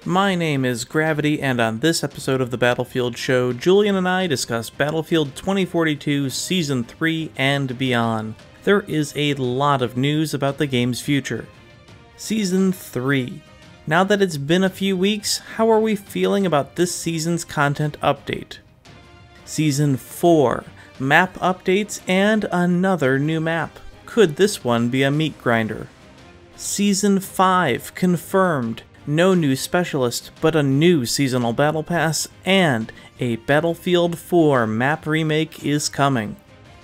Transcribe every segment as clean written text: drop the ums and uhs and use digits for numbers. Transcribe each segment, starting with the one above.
My name is Gravity, and on this episode of the Battlefield Show, Julian and I discuss Battlefield 2042 Season 3 and beyond. There is a lot of news about the game's future. Season 3. Now that it's been a few weeks, how are we feeling about this season's content update? Season 4. Map updates and another new map. Could this one be a meat grinder? Season 5 confirmed. No new specialist, but a new seasonal battle pass, and a Battlefield 4 map remake is coming.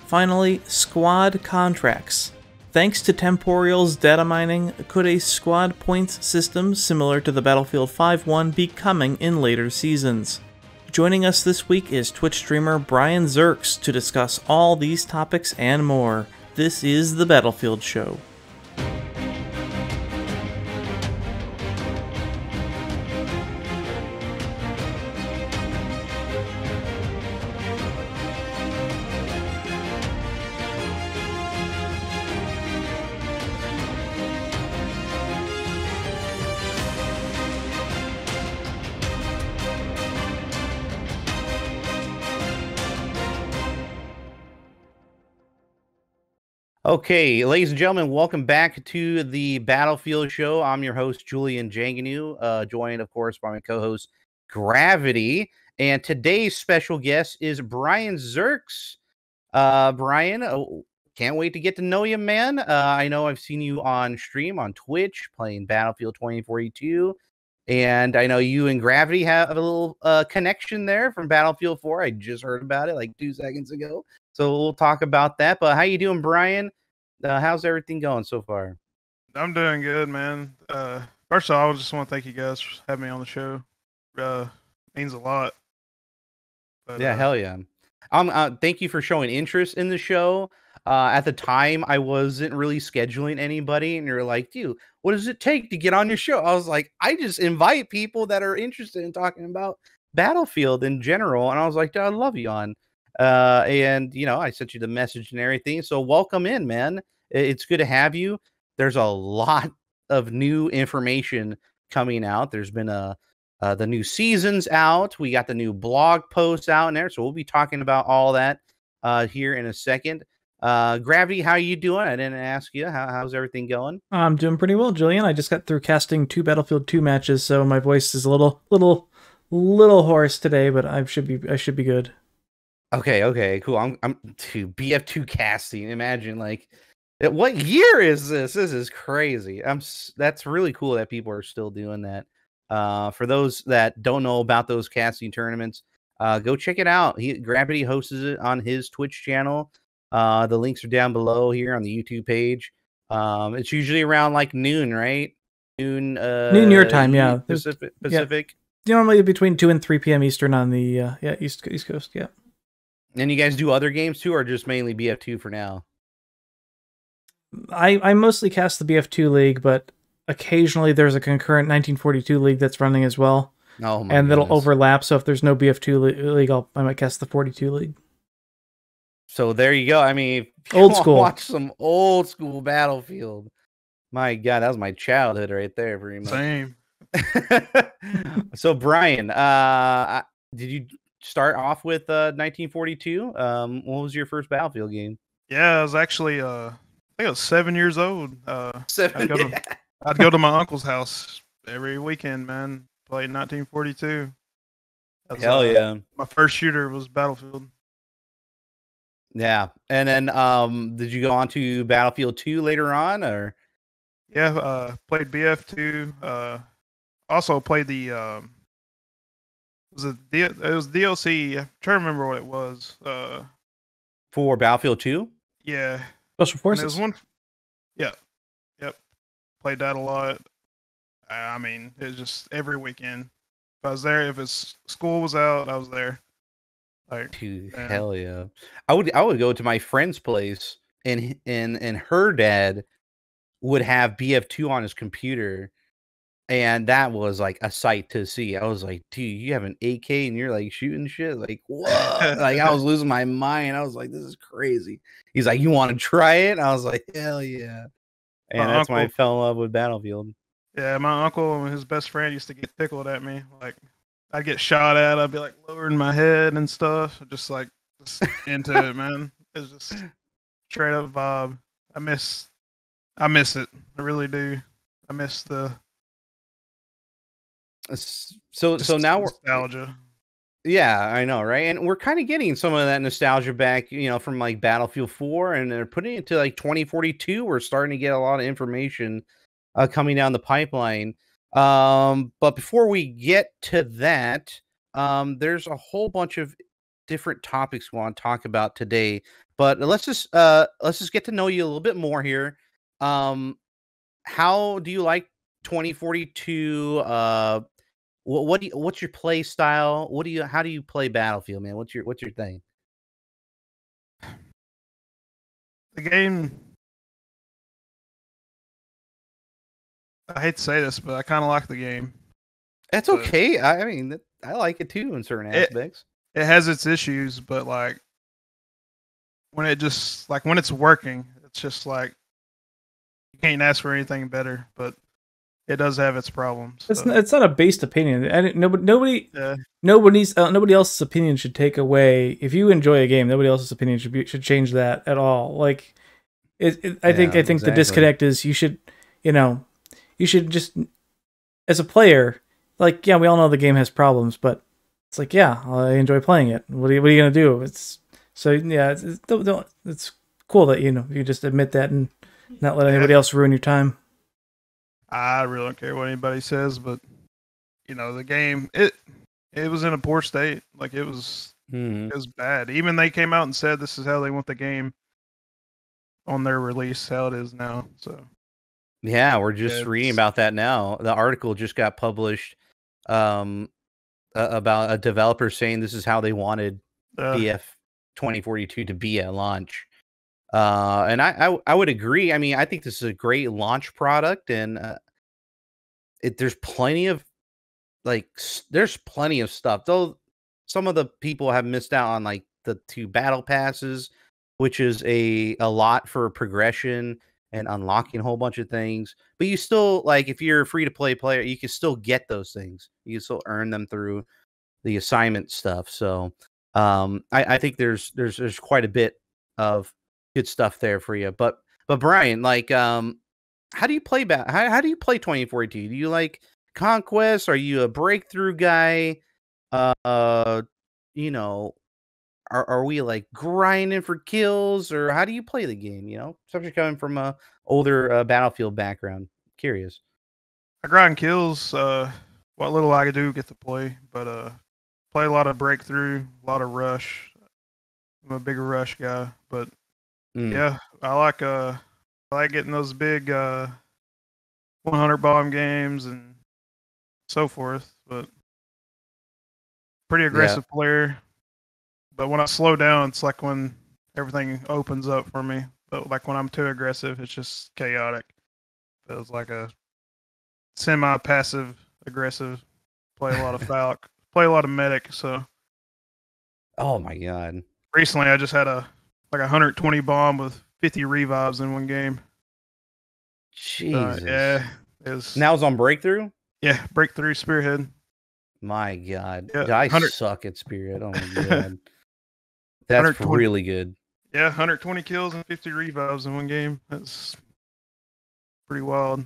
Finally, squad contracts. Thanks to Temporeal's data mining, could a squad points system similar to the Battlefield 5 one be coming in later seasons? Joining us this week is Twitch streamer BRYANZERKS to discuss all these topics and more. This is the Battlefield Show. Okay, ladies and gentlemen, welcome back to the Battlefield Show. I'm your host, JulianJanganoo, joined, of course, by my co-host, Gravity. And today's special guest is BRYANZERKS. Brian, can't wait to get to know you, man. I know I've seen you on stream on Twitch playing Battlefield 2042. And I know you and Gravity have a little connection there from Battlefield 4. I just heard about it like 2 seconds ago. So we'll talk about that. But how you doing, Brian? How's everything going so far? I'm doing good, man. First of all, I just want to thank you guys for having me on the show. Means a lot. But, yeah, hell yeah. Thank you for showing interest in the show. At the time, I wasn't really scheduling anybody, and you're like, dude, what does it take to get on your show? I was like, I just invite people that are interested in talking about Battlefield in general. And I was like, dude, I'd love you on. And you know, I sent you the message and everything. So welcome in, man. It's good to have you. There's a lot of new information coming out. There's been the new seasons out. We got the new blog posts out in there. So we'll be talking about all that here in a second. Gravity, how are you doing? I didn't ask you. How's everything going? I'm doing pretty well, Julian. I just got through casting 2 Battlefield 2 matches, so my voice is a little hoarse today, but I should be good. Okay, cool. I'm to BF2 casting. Imagine, like, what year is this? This is crazy. That's really cool that people are still doing that. For those that don't know about those casting tournaments, go check it out. Gravity hosts it on his Twitch channel. The links are down below here on the YouTube page. It's usually around like noon, right? Noon your time, yeah. Pacific. Yeah. Normally between 2 and 3 p.m. Eastern on the East Coast, yeah. And you guys do other games too, or just mainly BF2 for now? I mostly cast the BF2 league, but occasionally there's a concurrent 1942 league that's running as well. Oh my and that'll goodness. overlap, so if there's no BF2 league, I might cast the 42 league. So there you go. I mean, old school. Watch some old school Battlefield. My God, that was my childhood right there, pretty much. Same. So Brian, did you start off with 1942? What was your first Battlefield game? Yeah, I was actually I think I was 7 years old. Seven. I'd go to my uncle's house every weekend, man. Play 1942. Hell yeah. My first shooter was Battlefield. Yeah. And then did you go on to Battlefield 2 later on, or? Yeah, played BF2. Also played the it was DLC. I'm trying to remember what it was. For Battlefield 2? Yeah. Special Forces. It was one. Yeah. Yep. Played that a lot. I mean, it was just every weekend. If I was there, if school was out, I was there. Like, dude, hell yeah. I would go to my friend's place, and her dad would have BF2 on his computer, and that was like a sight to see. I was like, dude, you have an AK and you're like shooting shit? Like, what? Like, I was losing my mind. I was like, this is crazy. He's like, you want to try it? I was like, hell yeah. And that's when I fell in love with Battlefield. Yeah, my uncle and his best friend used to get tickled at me. Like, I'd get shot at. I'd be like lowering my head and stuff. Just into it, man. It's just straight up vibe. I miss, I miss it. I really do. I miss the So just now nostalgia. yeah, I know, right? And we're kind of getting some of that nostalgia back, from like Battlefield 4, and they're putting it to like 2042. We're starting to get a lot of information coming down the pipeline. But before we get to that, there's a whole bunch of different topics we want to talk about today. But let's just get to know you a little bit more here. How do you like 2042? What's your play style? How do you play Battlefield, man? What's your thing? The game. I hate to say this, but I kind of like the game. That's But okay. I mean, I like it too in certain it aspects. it has its issues, but like when it's working, it's just like you can't ask for anything better. But it does have its problems. So, It's not a based opinion. yeah, Nobody else's opinion should take away. If you enjoy a game, nobody else's opinion should change that at all. Like I think the Exactly. disconnect is you should just, as a player, like, yeah, we all know the game has problems, but it's like, yeah, I enjoy playing it. What are you gonna do? It's cool that you just admit that and not let anybody else ruin your time. I really don't care what anybody says, but the game it was in a poor state. Like it was bad. Even they came out and said this is how they want the game on their release, how it is now. So Yeah, we're just reading it's about that now. The article just got published about a developer saying this is how they wanted BF 2042 to be at launch. And I would agree. I mean, I think this is a great launch product, and there's plenty of there's plenty of stuff. Though some of the people have missed out on like the 2 battle passes, which is a lot for progression and unlocking a whole bunch of things. But you still, like, if you're a free to play player, you can still get those things. You can still earn them through the assignment stuff. So I think there's quite a bit of good stuff there for you. But Brian, like, how do you play how do you play 2042? Do you like Conquest? Are you a breakthrough guy? Uh, you know, are we like grinding for kills, or how do you play the game? Especially coming from a older Battlefield background. Curious. I grind kills. What little I do get to play, but play a lot of breakthrough, a lot of rush. I'm a bigger rush guy, but yeah, I like getting those big 100 bomb games and so forth. But pretty Yeah. aggressive player. But when I slow down, it's like when everything opens up for me. But like when I'm too aggressive, it's just chaotic. Feels like a semi-passive aggressive. Play a lot of Falc, play a lot of medic. So Oh my god. recently, I just had a 120 bomb with 50 revives in one game. Jesus. Yeah, it's Now it's on breakthrough. yeah breakthrough spearhead. My god. Yeah, I 100 suck at Spirit. Oh my god. That's 120 really good. Yeah, 120 kills and 50 revives in one game. That's pretty wild.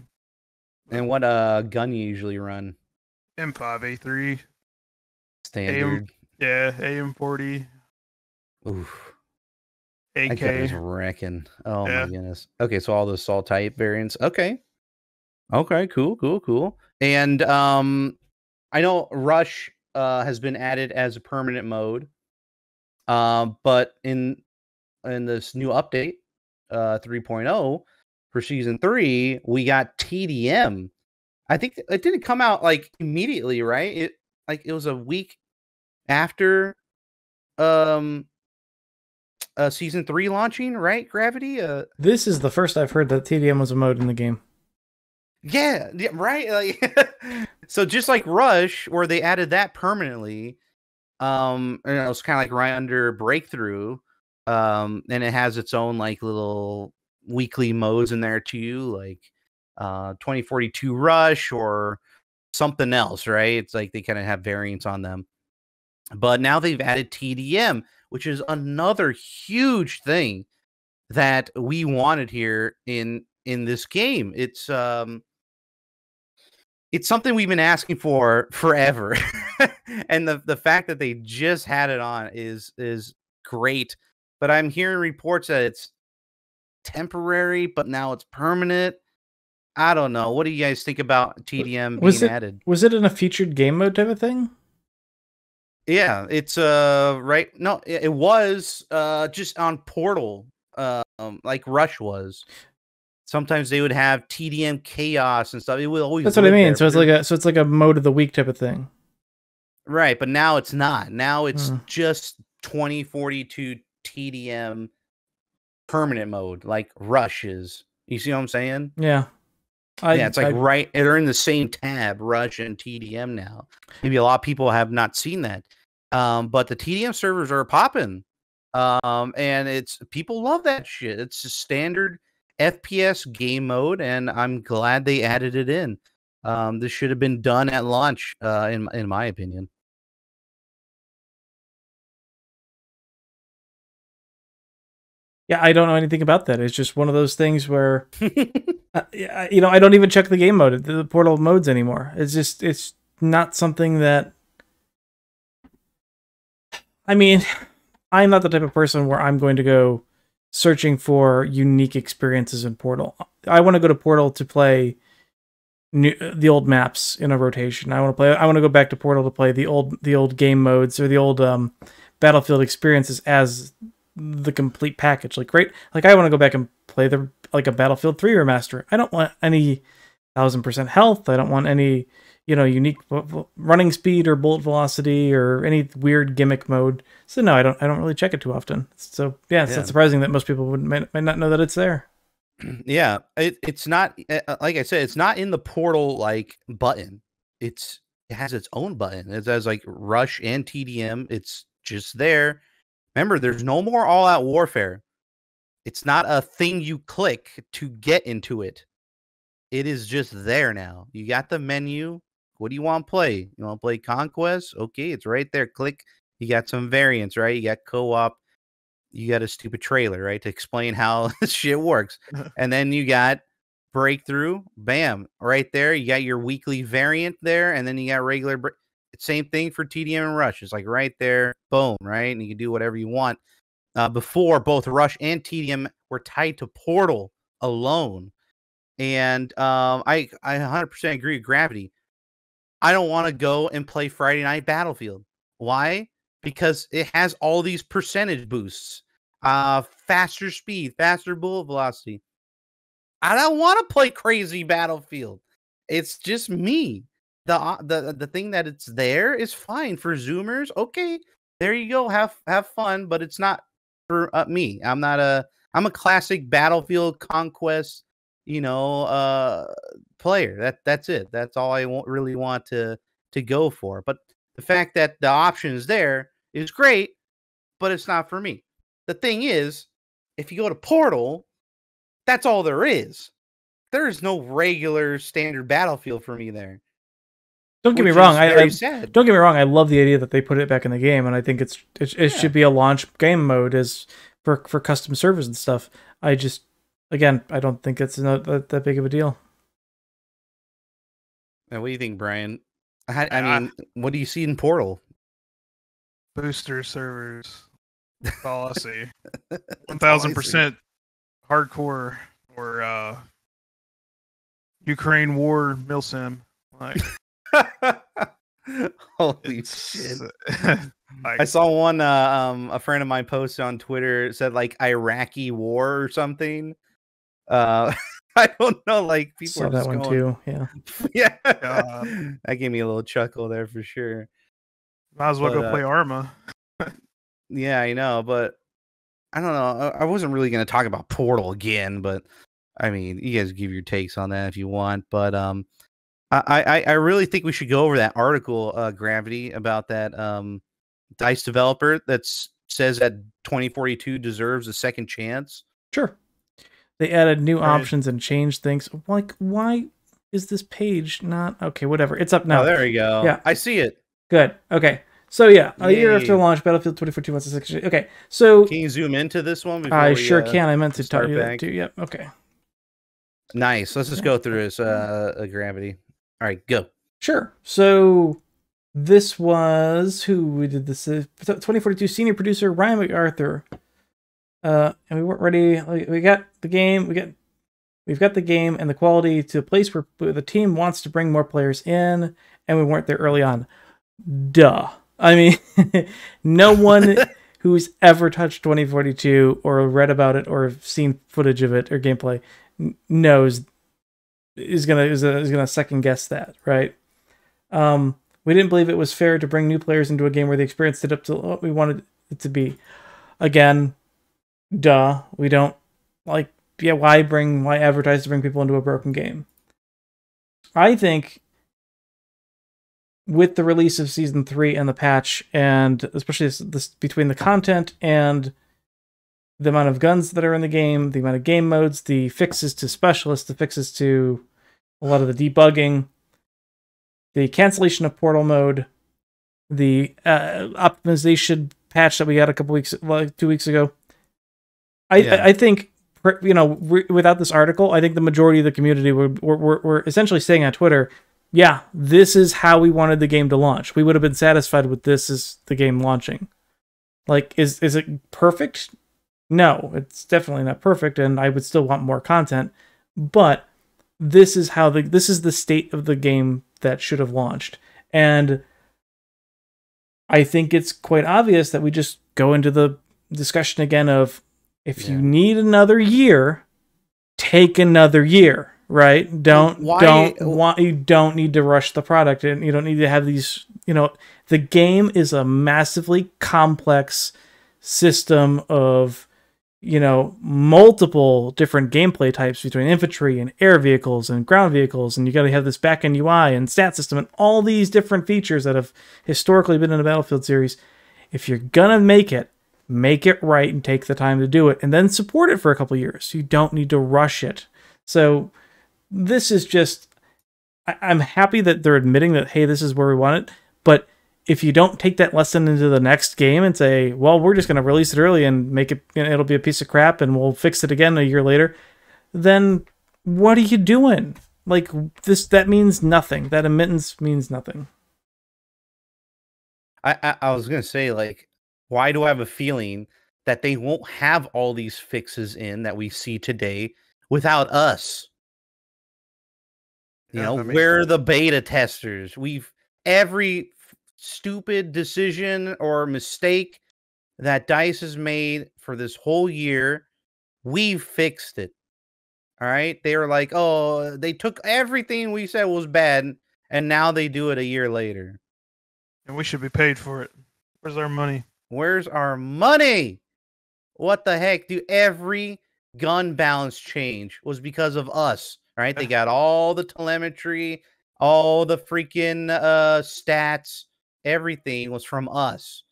And what gun you usually run? M5A3, Standard. AM40, Oof. AK. That guy is wrecking. Oh Yeah. my goodness. Okay, so all the assault type variants. Okay. Okay, cool. And I know Rush has been added as a permanent mode. But in this new update, 3.0 for season 3, we got TDM. I think it didn't come out like immediately, right? It was a week after season 3 launching, right? Gravity. This is the first I've heard that TDM was a mode in the game. Yeah, right. Like, so just like Rush, where they added that permanently, and it was kind of like right under Breakthrough, and it has its own like little weekly modes in there too, like 2042 Rush or something else, right? It's like they kind of have variants on them. But now they've added TDM, which is another huge thing that we wanted here in this game. It's something we've been asking for forever. And the fact that they just had it on is great. But I'm hearing reports that it's temporary, but now it's permanent. I don't know. What do you guys think about TDM being added? Was it in a featured game mode type of thing? Yeah, it's right. No, it was just on Portal, like Rush was. Sometimes they would have TDM Chaos and stuff. It would always. That's what I mean. So it's like a mode of the week type of thing. Right, but now it's not. Now it's just 2042 TDM permanent mode, like Rush is. You see what I'm saying? Yeah. It's like right. They're in the same tab, Rush and TDM now. Maybe a lot of people have not seen that. But the TDM servers are popping. And it's people love that shit. It's a standard FPS game mode, and I'm glad they added it in. This should have been done at launch, in my opinion. Yeah, I don't know anything about that. It's just one of those things where, you know, I don't even check the game mode, the Portal modes anymore. It's not something that. I mean, I'm not the type of person where I'm going to go searching for unique experiences in Portal. I want to go to Portal to play the old maps in a rotation. I want to go back to Portal to play the old game modes or the old Battlefield experiences as the complete package. Like I want to go back and play a Battlefield 3 remaster. I don't want any 1000% health. I don't want any, you know, unique running speed or bullet velocity or any weird gimmick mode. So no, I don't really check it too often. So yeah, it's not surprising that most people might not know that it's there. Yeah, it's not, like I said, it's not in the Portal like button. It has its own button. It has like Rush and TDM. It's just there. Remember, there's no more all-out warfare. It's not a thing you click to get into it. It is just there now. You got the menu. What do you want to play? You want to play Conquest? Okay, it's right there. Click. You got some variants, right? You got co-op. You got a stupid trailer, right, to explain how this shit works. And then you got Breakthrough. Bam. Right there. You got your weekly variant there. And then you got regular. Same thing for TDM and Rush. It's like right there. Boom. Right. And you can do whatever you want. Before, both Rush and TDM were tied to Portal alone. And I 100% agree with Gravity. I don't want to go and play Friday Night Battlefield. Why? Because it has all these percentage boosts, faster speed, faster bullet velocity. I don't want to play crazy Battlefield. It's just me. The thing that it's there is fine for Zoomers. Okay, there you go. Have fun, but it's not for me. I'm a classic Battlefield Conquest, you know, player. That's it. That's all I really want to go for. But the fact that the option is there is great, but it's not for me. The thing is, if you go to Portal, that's all there is. There is no regular standard Battlefield for me there. Don't get me wrong. Don't get me wrong. I love the idea that they put it back in the game, and I think it should be a launch game mode as for custom servers and stuff. I just, again, I don't think it's not that big of a deal. Now, what do you think, Brian? I mean, what do you see in Portal? Booster servers. That's all I see. 1000% hardcore or Ukraine war milsim. Like. Holy shit. I saw one a friend of mine posted on Twitter. It said like Iraqi war or something. I don't know, like people saw that one too. Yeah. Yeah. That gave me a little chuckle there for sure. Might as well go play Arma. Yeah, I know, but I don't know. I wasn't really going to talk about Portal again, but I mean, you guys give your takes on that if you want, but I really think we should go over that article, Gravity, about that DICE developer that says that 2042 deserves a second chance. Sure. They added new Right. options and changed things. Like, why is this page not... Okay, whatever. It's up now. Oh, there we go. Yeah. I see it. Good. Okay. So, yeah, a year Yay. after launch, Battlefield 2042 wants to 6. Okay, so... Can you zoom into this one? Before I we, sure can. I meant to tell start you that back? too. Yep. Okay. Nice. Let's just go through this. Gravity. All right, go. Sure. So this was who we did this. 2042 senior producer Ryan MacArthur. And we weren't ready. We got the game. We've got the game and the quality to a place where the team wants to bring more players in, and we weren't there early on. Duh. I mean, no one who's ever touched 2042 or read about it or seen footage of it or gameplay knows is gonna second guess that, right? We didn't believe it was fair to bring new players into a game where the experience did up to what we wanted it to be. Again, duh. We don't like. Yeah, why advertise to bring people into a broken game? I think with the release of Season 3 and the patch, and especially this between the content and the amount of guns that are in the game, the amount of game modes, the fixes to specialists, the fixes to a lot of the debugging, the cancellation of portal mode, the optimization patch that we got 2 weeks ago. I think, without this article, I think the majority of the community were essentially saying on Twitter, yeah, this is how we wanted the game to launch. We would have been satisfied with this as the game launching. Like, is it perfect? No, it's definitely not perfect, and I would still want more content. But this is the state of the game that should have launched. And I think it's quite obvious that we just go into the discussion again of, if you need another year, take another year, right? You don't need to rush the product, and you don't need to have these, the game is a massively complex system of, multiple different gameplay types between infantry and air vehicles and ground vehicles, and you got to have this back-end UI and stat system and all these different features that have historically been in a Battlefield series. If you're gonna make it right and take the time to do it, and then support it for a couple years. You don't need to rush it. So this is just, I'm happy that they're admitting that, hey, this is where we want it. But if you don't take that lesson into the next game and say, well, we're just going to release it early and make it, it'll be a piece of crap and we'll fix it again a year later, then what are you doing? Like, that means nothing. That admittance means nothing. I was going to say, like, why do I have a feeling that they won't have all these fixes in that we see today without us? We're the beta testers. Every stupid decision or mistake that DICE has made for this whole year, we've fixed it. All right? They were like, oh, they took everything we said was bad, and now they do it a year later. And we should be paid for it. Where's our money? Where's our money? What the heck? Dude, every gun balance change was because of us, right? They got all the telemetry, all the freaking stats, everything was from us,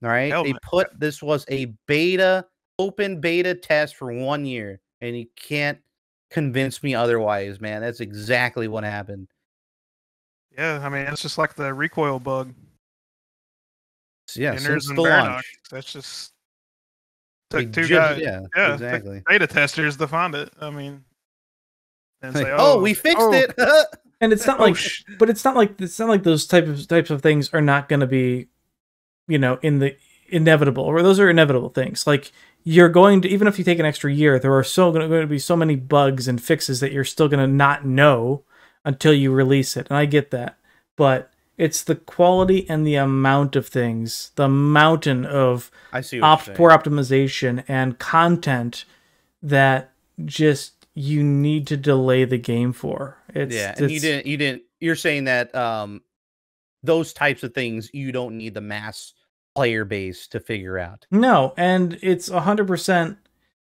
all right? This was a open beta test for 1 year, and you can't convince me otherwise, man. That's exactly what happened. Yeah, I mean, it's just like the recoil bug. Yeah, since the launch. That's just took two guys. Yeah, exactly. Beta testers to find it. I mean, and say, we fixed it. And it's not but it's not like those types of things are not going to be, in the inevitable, or those are inevitable things. Like, you're going to, even if you take an extra year, there are going to be so many bugs and fixes that you're still going to not know until you release it. And I get that, but it's the quality and the amount of things, the mountain of poor optimization and content that just you need to delay the game for. And you're saying that those types of things you don't need the mass player base to figure out. No, and it's 100%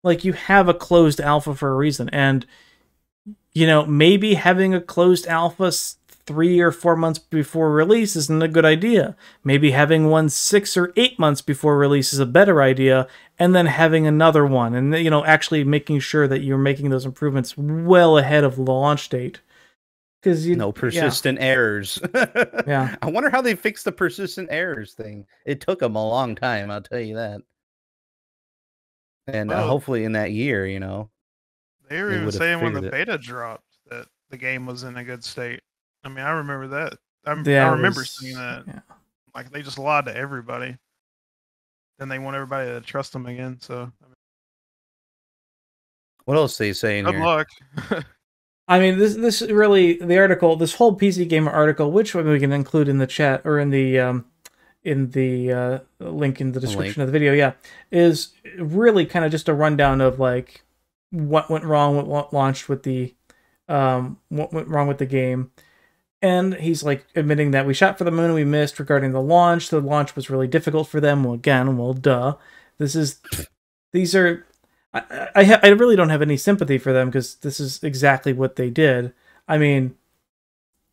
like you have a closed alpha for a reason, and maybe having a closed alpha 3 or 4 months before release isn't a good idea. Maybe having one 6 or 8 months before release is a better idea, and then having another one, and actually making sure that you're making those improvements well ahead of the launch date. Because no persistent errors. Yeah. I wonder how they fixed the persistent errors thing. It took them a long time, I'll tell you that. And hopefully in that year, they were even would have saying when the figured beta dropped that the game was in a good state. I mean, I remember that. I remember seeing that. Yeah. Like they just lied to everybody. Then they want everybody to trust them again. So, what else are they saying good here? luck. I mean, this really, the article, this whole PC Gamer article, which we can include in the chat or in the link in the description of the video, yeah, is really kind of just a rundown of like what went wrong, what launched with the what went wrong with the game. And he's like admitting that we shot for the moon and we missed regarding the launch. The launch was really difficult for them. Well, again, duh. These are, I really don't have any sympathy for them because this is exactly what they did. I mean,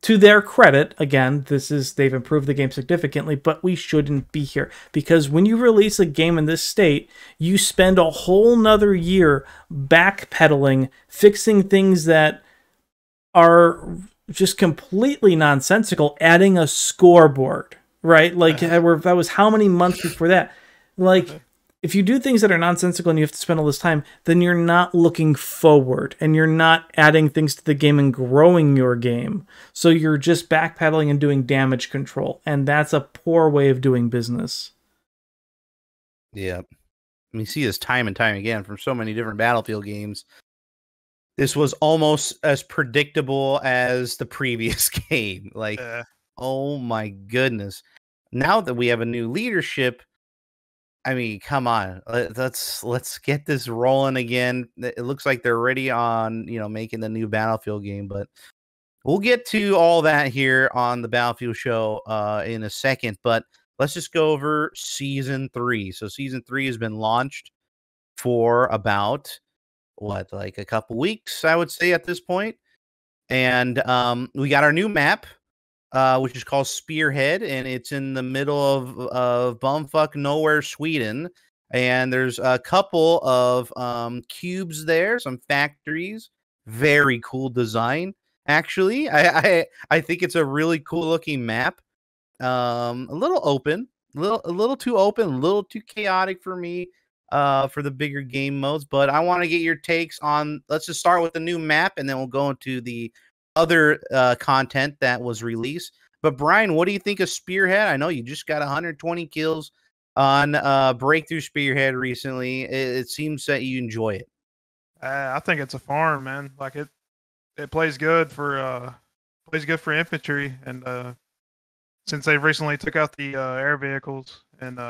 to their credit, again, they've improved the game significantly, but we shouldn't be here. Because when you release a game in this state, you spend a whole nother year backpedaling, fixing things that are just completely nonsensical, adding a scoreboard, right? Like, that was how many months before that? Like, if you do things that are nonsensical and you have to spend all this time, then you're not looking forward and you're not adding things to the game and growing your game. So you're just backpedaling and doing damage control. And that's a poor way of doing business. Yeah. We see this time and time again from so many different Battlefield games. This was almost as predictable as the previous game. Like, oh my goodness. Now that we have a new leadership, I mean, come on. Let's get this rolling again. It looks like they're ready on, making the new Battlefield game, but we'll get to all that here on the Battlefield show in a second, but let's just go over Season 3. So Season 3 has been launched for about like a couple weeks, I would say, at this point. And we got our new map, which is called Spearhead, and it's in the middle of bumfuck nowhere, Sweden. And there's a couple of cubes there, some factories. Very cool design, actually. I think it's a really cool looking map. A little open, a little too open, a little too chaotic for me. For the bigger game modes, but I want to get your takes on. Let's just start with the new map, and then we'll go into the other content that was released. But Brian, what do you think of Spearhead? I know you just got 120 kills on Breakthrough Spearhead recently. It seems that you enjoy it. I think it's a farm, man. Like it plays good for infantry, and since they've recently took out the air vehicles and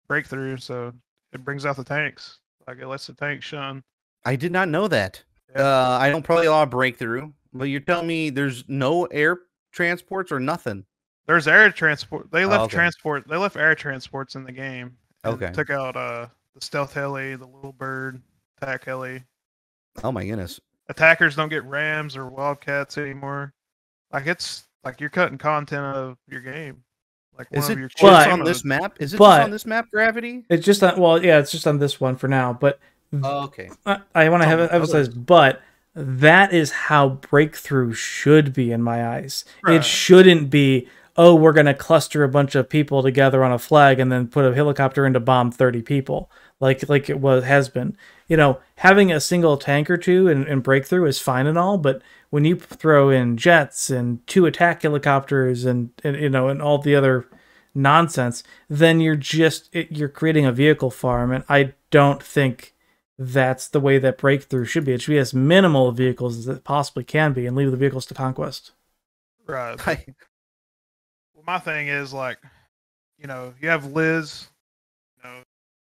Breakthrough, so it brings out the tanks. Like it lets the tanks shine. I did not know that. Yeah. I don't play a lot of Breakthrough, but you're telling me there's no air transports or nothing? There's air transport. They left transport. They left air transports in the game. Okay. Took out the stealth heli, the little bird, attack heli. Oh my goodness. Attackers don't get rams or wildcats anymore. Like it's like you're cutting content out of your game. Like is it just on this map? Is it just on this map, Gravity? It's just on, well, yeah, it's just on this one for now. But okay, I want to have emphasize, but that is how Breakthrough should be in my eyes. Right. It shouldn't be, oh, we're going to cluster a bunch of people together on a flag and then put a helicopter in to bomb 30 people, like it has been. Having a single tank or two in Breakthrough is fine and all, but when you throw in jets and 2 attack helicopters and all the other nonsense, then you're creating a vehicle farm, and I don't think that's the way that Breakthrough should be. It should be as minimal of vehicles as it possibly can be, and leave the vehicles to conquest. Right. Well, my thing is like, you have Liz.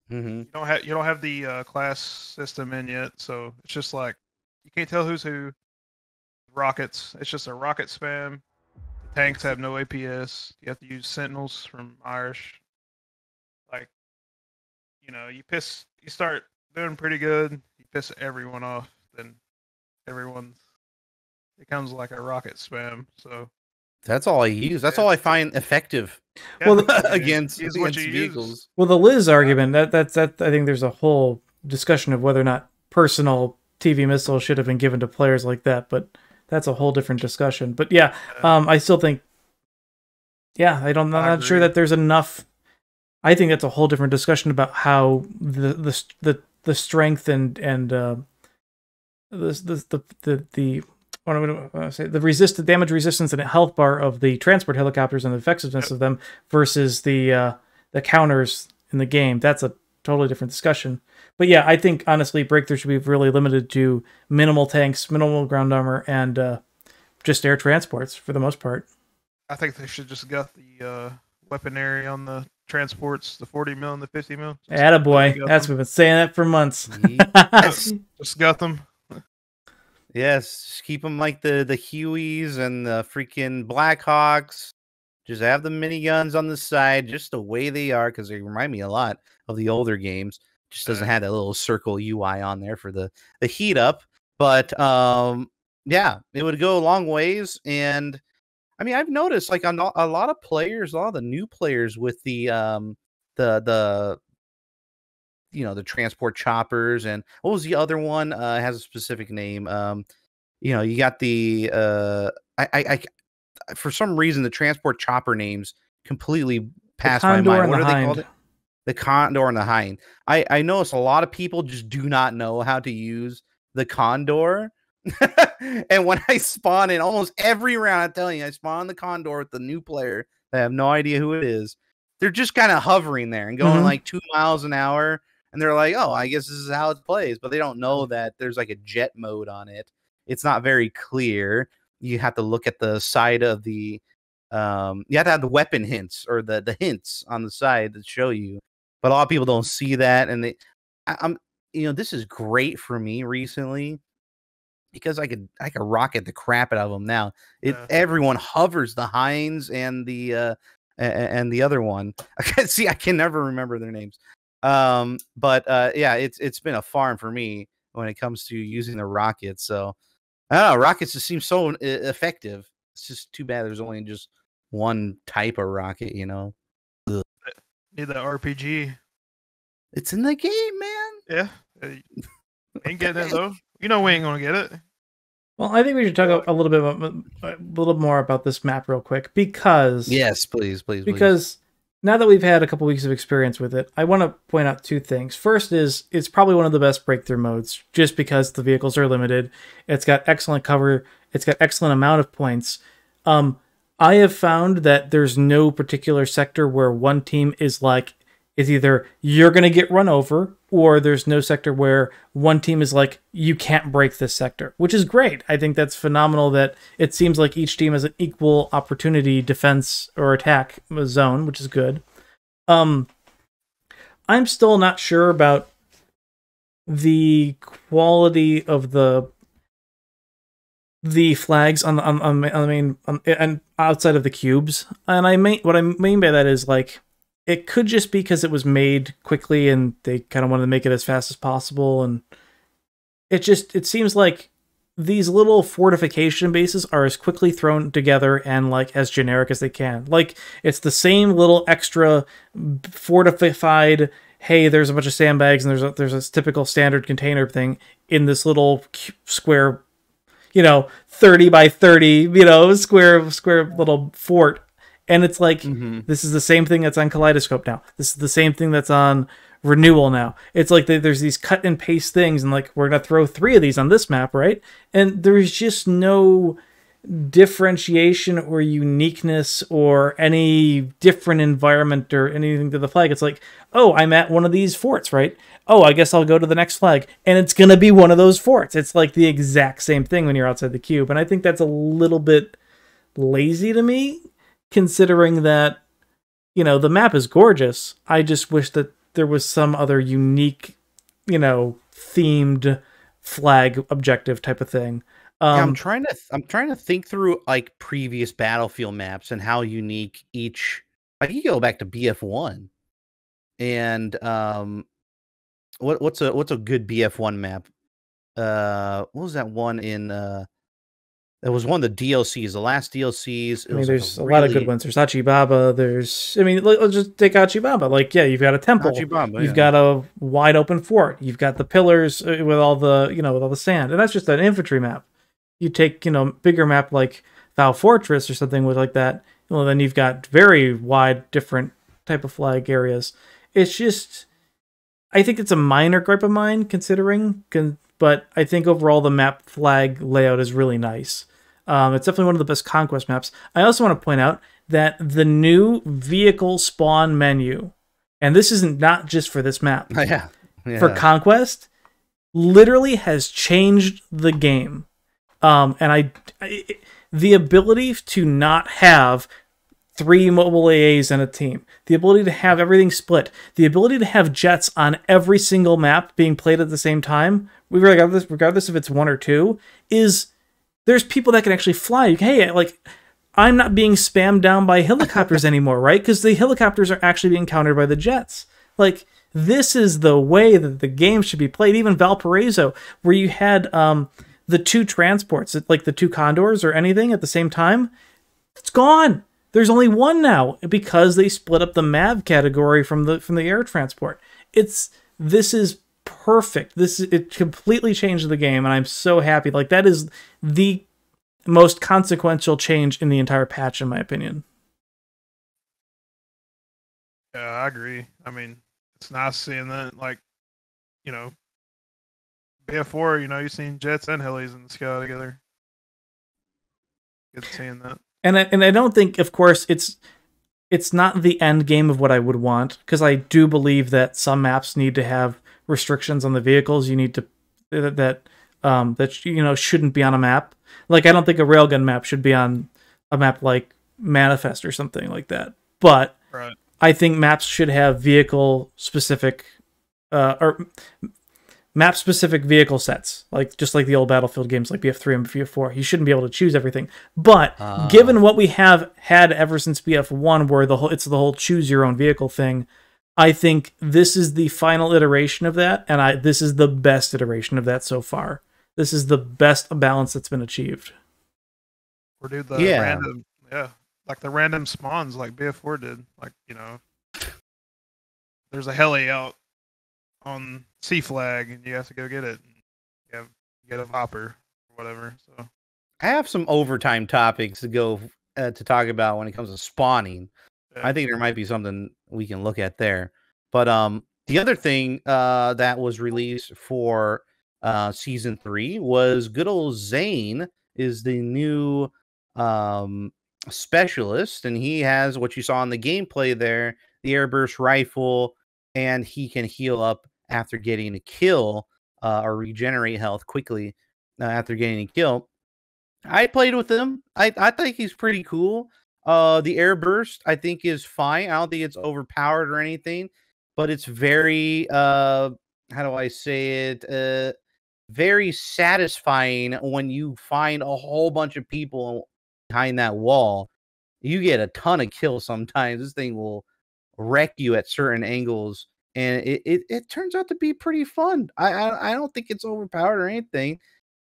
You don't have the class system in yet, so it's just like you can't tell who's who. Rockets. It's just a rocket spam. The tanks have no APS. You have to use Sentinels from Irish. Like, you start doing pretty good. You piss everyone off, then it becomes like a rocket spam. So That's all I use. That's all I find effective. Well, against what you vehicles. use. Well, the Liz argument that I think there's a whole discussion of whether or not personal TV missiles should have been given to players like that, but that's a whole different discussion. But yeah, I still think, I'm not sure that there's enough. I think that's a whole different discussion about how the strength and the what am I say, the damage resistance and health bar of the transport helicopters and the effectiveness of them versus the counters in the game. That's a totally different discussion. But yeah, I think honestly Breakthrough should be really limited to minimal tanks, minimal ground armor, and just air transports for the most part. I think they should just got the weaponry on the transports, the 40 mil and the 50 mil. Attaboy. That's we've been saying that for months. Yes. Just got them. Yes, just keep them like the Hueys and the freaking Blackhawks. Just have the miniguns on the side, just the way they are, because they remind me a lot of the older games. Just doesn't have that little circle UI on there for the heat up. But yeah, it would go a long ways. And I mean, I've noticed like a lot of players, a lot of the new players with the the transport choppers, and what was the other one? Has a specific name. You got the I for some reason the transport chopper names completely passed my mind. What are they called? The Condor and the Hind. I notice a lot of people just do not know how to use the Condor. And when I spawn in almost every round, I'm telling you, I spawn the Condor with the new player. I have no idea who it is. They're just kind of hovering there and going like 2 miles an hour. And they're like, oh, I guess this is how it plays. But they don't know that there's like a jet mode on it. It's not very clear. You have to look at the side of the you have to have the weapon hints or the hints on the side that show you. But a lot of people don't see that. And I'm this is great for me recently, because I could rocket the crap out of them now. Everyone hovers, the Hinds and the other one. I can never remember their names. But yeah, it's been a farm for me when it comes to using the rockets. So I don't know, rockets just seem so effective. It's just too bad there's only just one type of rocket, Ugh. Need that RPG. It's in the game, man. Yeah. Ain't getting it though. We ain't gonna get it. Well, I think we should talk a little more about this map real quick, because yes, please. Because now that we've had a couple weeks of experience with it, I want to point out two things. First is it's probably one of the best breakthrough modes, just because the vehicles are limited. It's got excellent cover. It's got excellent amount of points. I have found that there's no particular sector where one team is like, it's either you're going to get run over, or there's no sector where one team is like, you can't break this sector, which is great. I think that's phenomenal that it seems like each team has an equal opportunity defense or attack zone, which is good. I'm still not sure about the quality of the flags on the main and outside of the cubes. And what I mean by that is like, it could just be because it was made quickly and they kind of wanted to make it as fast as possible. And it seems like these little fortification bases are as quickly thrown together and like as generic as they can. Like, it's the same little extra fortified, hey, there's a bunch of sandbags and there's a typical standard container thing in this little square, 30 by 30, square little fort. And it's like, this is the same thing that's on Kaleidoscope now. This is the same thing that's on Renewal now. It's like there's these cut and paste things, and like, we're going to throw 3 of these on this map, right? And there's just no differentiation or uniqueness or any different environment or anything to the flag. It's like, oh, I'm at one of these forts, right? Oh, I guess I'll go to the next flag. And it's going to be one of those forts. It's like the exact same thing when you're outside the cube. And I think that's a little bit lazy to me, considering that, the map is gorgeous. I just wish that there was some other unique, themed flag objective type of thing. Yeah, I'm trying to think through like previous Battlefield maps and how unique each. Like, you go back to BF1, and what's a good BF1 map? What was that one in It was one of the DLCs, the last DLCs. I mean, there's a lot of good ones. There's Achibaba. There's, I mean, let's just take Achibaba. Like, yeah, you've got a temple. Achibaba, you've got a wide open fort. You've got the pillars with all the, with all the sand. And that's just an infantry map. You take, bigger map like Thou Fortress or something with like that. Well, then you've got very wide, different type of flag areas. It's just, I think it's a minor gripe of mine considering, but I think overall the map flag layout is really nice. It's definitely one of the best Conquest maps. I also want to point out that the new vehicle spawn menu, and this isn't not just for this map, for Conquest, literally has changed the game. And the ability to not have 3 mobile AAs in a team, the ability to have everything split, the ability to have jets on every single map being played at the same time, regardless if it's 1 or 2, there's people that can actually fly. Hey, like, I'm not being spammed down by helicopters anymore, right? Because the helicopters are actually being countered by the jets. Like, this is the way that the game should be played. Even Valparaiso, where you had the 2 transports, like the 2 condors or anything at the same time, it's gone. There's only 1 now because they split up the MAV category from the air transport. This is perfect. It completely changed the game, and I'm so happy. Like, that is the most consequential change in the entire patch, in my opinion. Yeah, I agree. I mean, it's nice seeing that. Like, BF4, you've seen jets and helis in the sky together. Good seeing that. And I don't think, of course, it's not the end game of what I would want, because I do believe that some maps need to have restrictions on the vehicles. You need to that shouldn't be on a map. Like, I don't think a railgun map should be on a map like Manifest or something like that. But right. I think maps should have vehicle specific or map specific vehicle sets, just like the old Battlefield games like BF3 and BF4. You shouldn't be able to choose everything. But given what we have had ever since BF1, where it's the whole choose your own vehicle thing, I think this is the final iteration of that, and this is the best iteration of that so far. This is the best balance that's been achieved. Or do the random, like the random spawns like BF4 did. Like, there's a heli out on C flag, and you have to go get it. You get a hopper or whatever. So I have some overtime topics to go to talk about when it comes to spawning. I think there might be something we can look at there. But the other thing that was released for Season 3 was good old Zane is the new specialist, and he has what you saw in the gameplay there, the airburst rifle, and he can heal up after getting a kill or regenerate health quickly after getting a kill. I played with him. I think he's pretty cool. The air burst, I think, is fine. I don't think it's overpowered or anything, but it's very, how do I say it? Very satisfying when you find a whole bunch of people behind that wall. You get a ton of kills sometimes. This thing will wreck you at certain angles, and it turns out to be pretty fun. I don't think it's overpowered or anything.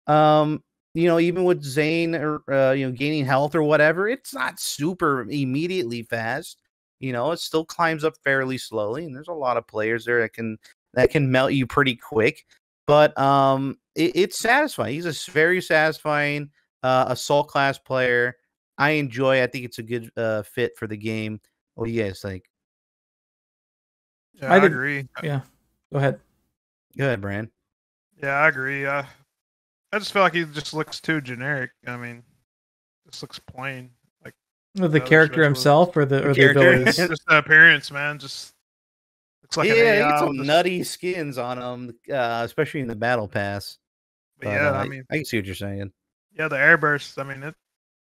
Even with Zane or gaining health or whatever, it's not super immediately fast. It still climbs up fairly slowly, and there's a lot of players there that can melt you pretty quick. But it's satisfying. He's a very satisfying assault class player. I enjoy. I think it's a good fit for the game. What do you guys think? Yeah, I agree. Yeah, go ahead. Go ahead, Brian. Yeah, I agree. I just feel like he just looks too generic. I mean, just looks plain. Like the character himself, or the abilities. Just the appearance, man. Just looks like he gets some nutty skins on him, especially in the battle pass. But I mean, I can see what you're saying. Yeah, the airbursts. I mean, I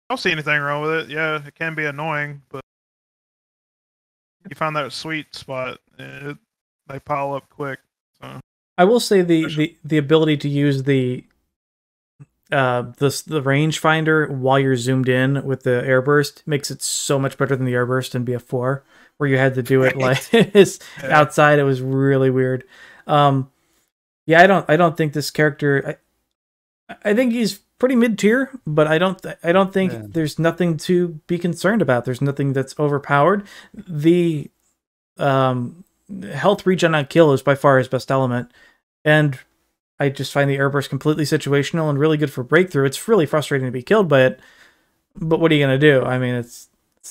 don't see anything wrong with it. Yeah, it can be annoying, but you find that sweet spot, they pile up quick. So I will say the ability to use the rangefinder while you're zoomed in with the airburst makes it so much better than the airburst in BF4, where you had to do it outside. It was really weird. I don't think this character. I think he's pretty mid-tier, but I don't think there's nothing to be concerned about. There's nothing that's overpowered. The health regen on kill is by far his best element, and I just find the air burst completely situational and really good for breakthrough. It's really frustrating to be killed by it, but what are you gonna do? I mean,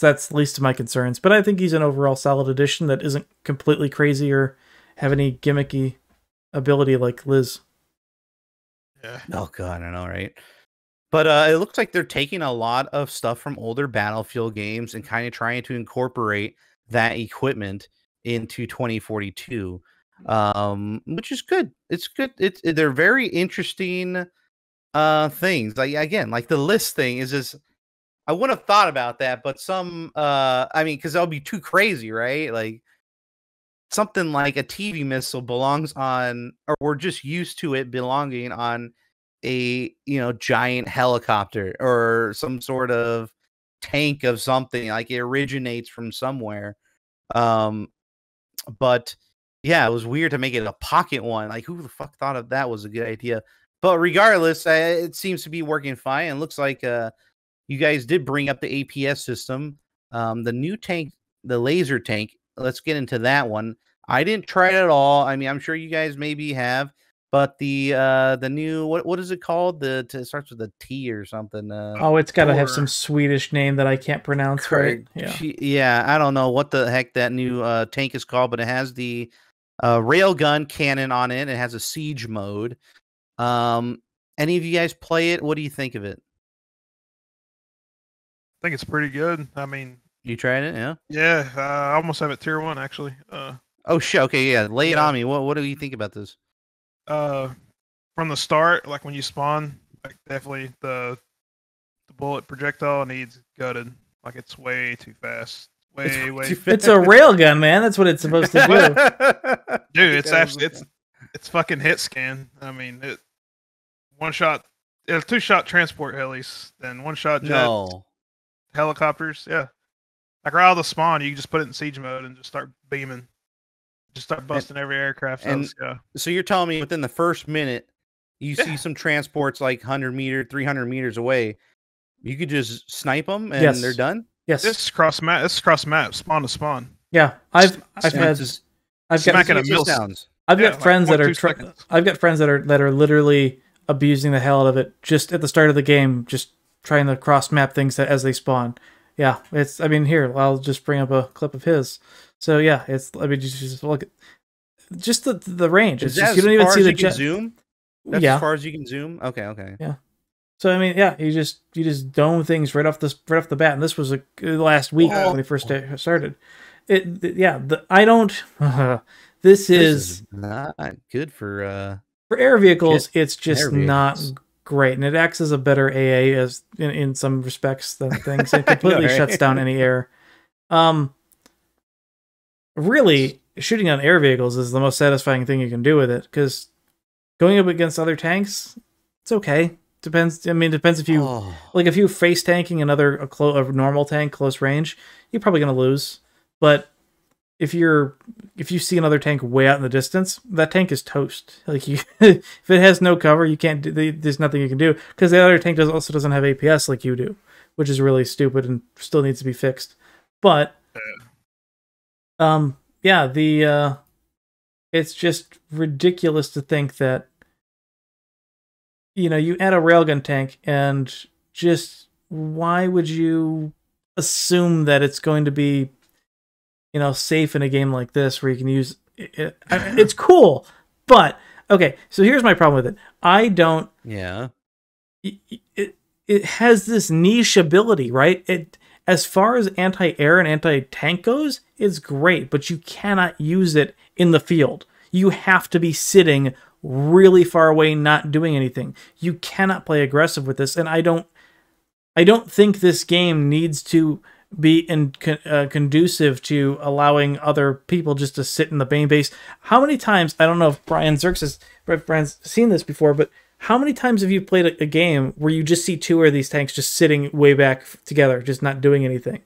that's the least of my concerns. But I think he's an overall solid addition that isn't completely crazy or have any gimmicky ability like Liz. Yeah. Oh god, I know, right? But it looks like they're taking a lot of stuff from older Battlefield games and kind of trying to incorporate that equipment into 2042, which is good. It's good. They're very interesting things. Like again, like the list thing is just I wouldn't have thought about that, but some I mean, because that would be too crazy, right? Like something like a TV missile belongs on, or we're just used to it belonging on a giant helicopter or some sort of tank of something. Like it originates from somewhere. But yeah, it was weird to make it a pocket one. Like who the fuck thought of that was a good idea? But regardless, it seems to be working fine. And looks like you guys did bring up the APS system. The new tank, the laser tank. Let's get into that one. I didn't try it at all. I mean, I'm sure you guys maybe have, but the new what is it called? It starts with a T or something. Oh, it's got to have some Swedish name that I can't pronounce. Right? Yeah, I don't know what the heck that new tank is called, but it has the railgun cannon on it. It has a siege mode. Any of you guys play it? What do you think of it? I think it's pretty good. I mean, you tried it, yeah? Yeah, I almost have it tier 1 actually. Oh shit! Okay, yeah, lay it on me. What do you think about this? From the start, like when you spawn, like definitely the bullet projectile needs gutted. Like it's way too fast. Way too fast. It's a railgun, man. That's what it's supposed to do. Dude, it's actually it's fucking hit scan. I mean, it one shot, 2-shot transport helis, then 1-shot jets, helicopters. Yeah, like right out of the spawn, you can just put it in siege mode and just start beaming. Just start busting every aircraft. So you're telling me within the first minute, you see some transports like 100 meters, 300 meters away, you could just snipe them and they're done? Yes. This is cross map. This is cross map, spawn to spawn. Yeah, I've got friends that are literally abusing the hell out of it just at the start of the game, just trying to cross map things as they spawn. Yeah, I mean, here I'll just bring up a clip of his. So yeah, I mean, just look at just the range. It's just, you don't even see the jet. Zoom. That's as far as you can zoom. Okay. Yeah. So I mean, yeah, you just dome things right off the bat, and this was last week when they first started. This is not good for air vehicles. It's just not great, and it acts as a better AA as in some respects than things. It completely shuts down any air. Really, shooting on air vehicles is the most satisfying thing you can do with it, because going up against other tanks, it's okay. Depends. I mean, depends if you if you face tanking a normal tank close range, you're probably gonna lose. But if you see another tank way out in the distance, that tank is toast. Like if it has no cover, you can't. There's nothing you can do, because the other tank also doesn't have APS like you do, which is really stupid and still needs to be fixed. But it's just ridiculous to think that you add a railgun tank, and just why would you assume that it's going to be safe in a game like this where you can use it? It's cool, but okay, so here's my problem with it. I don't. Yeah. It has this niche ability, right? As far as anti-air and anti-tank goes, it's great, but you cannot use it in the field. You have to be sitting really far away, not doing anything. You cannot play aggressive with this, and I don't think this game needs to be conducive to allowing other people just to sit in the main base. How many times, I don't know if Brian's seen this before, but how many times have you played a game where you just see two of these tanks just sitting way back together, just not doing anything?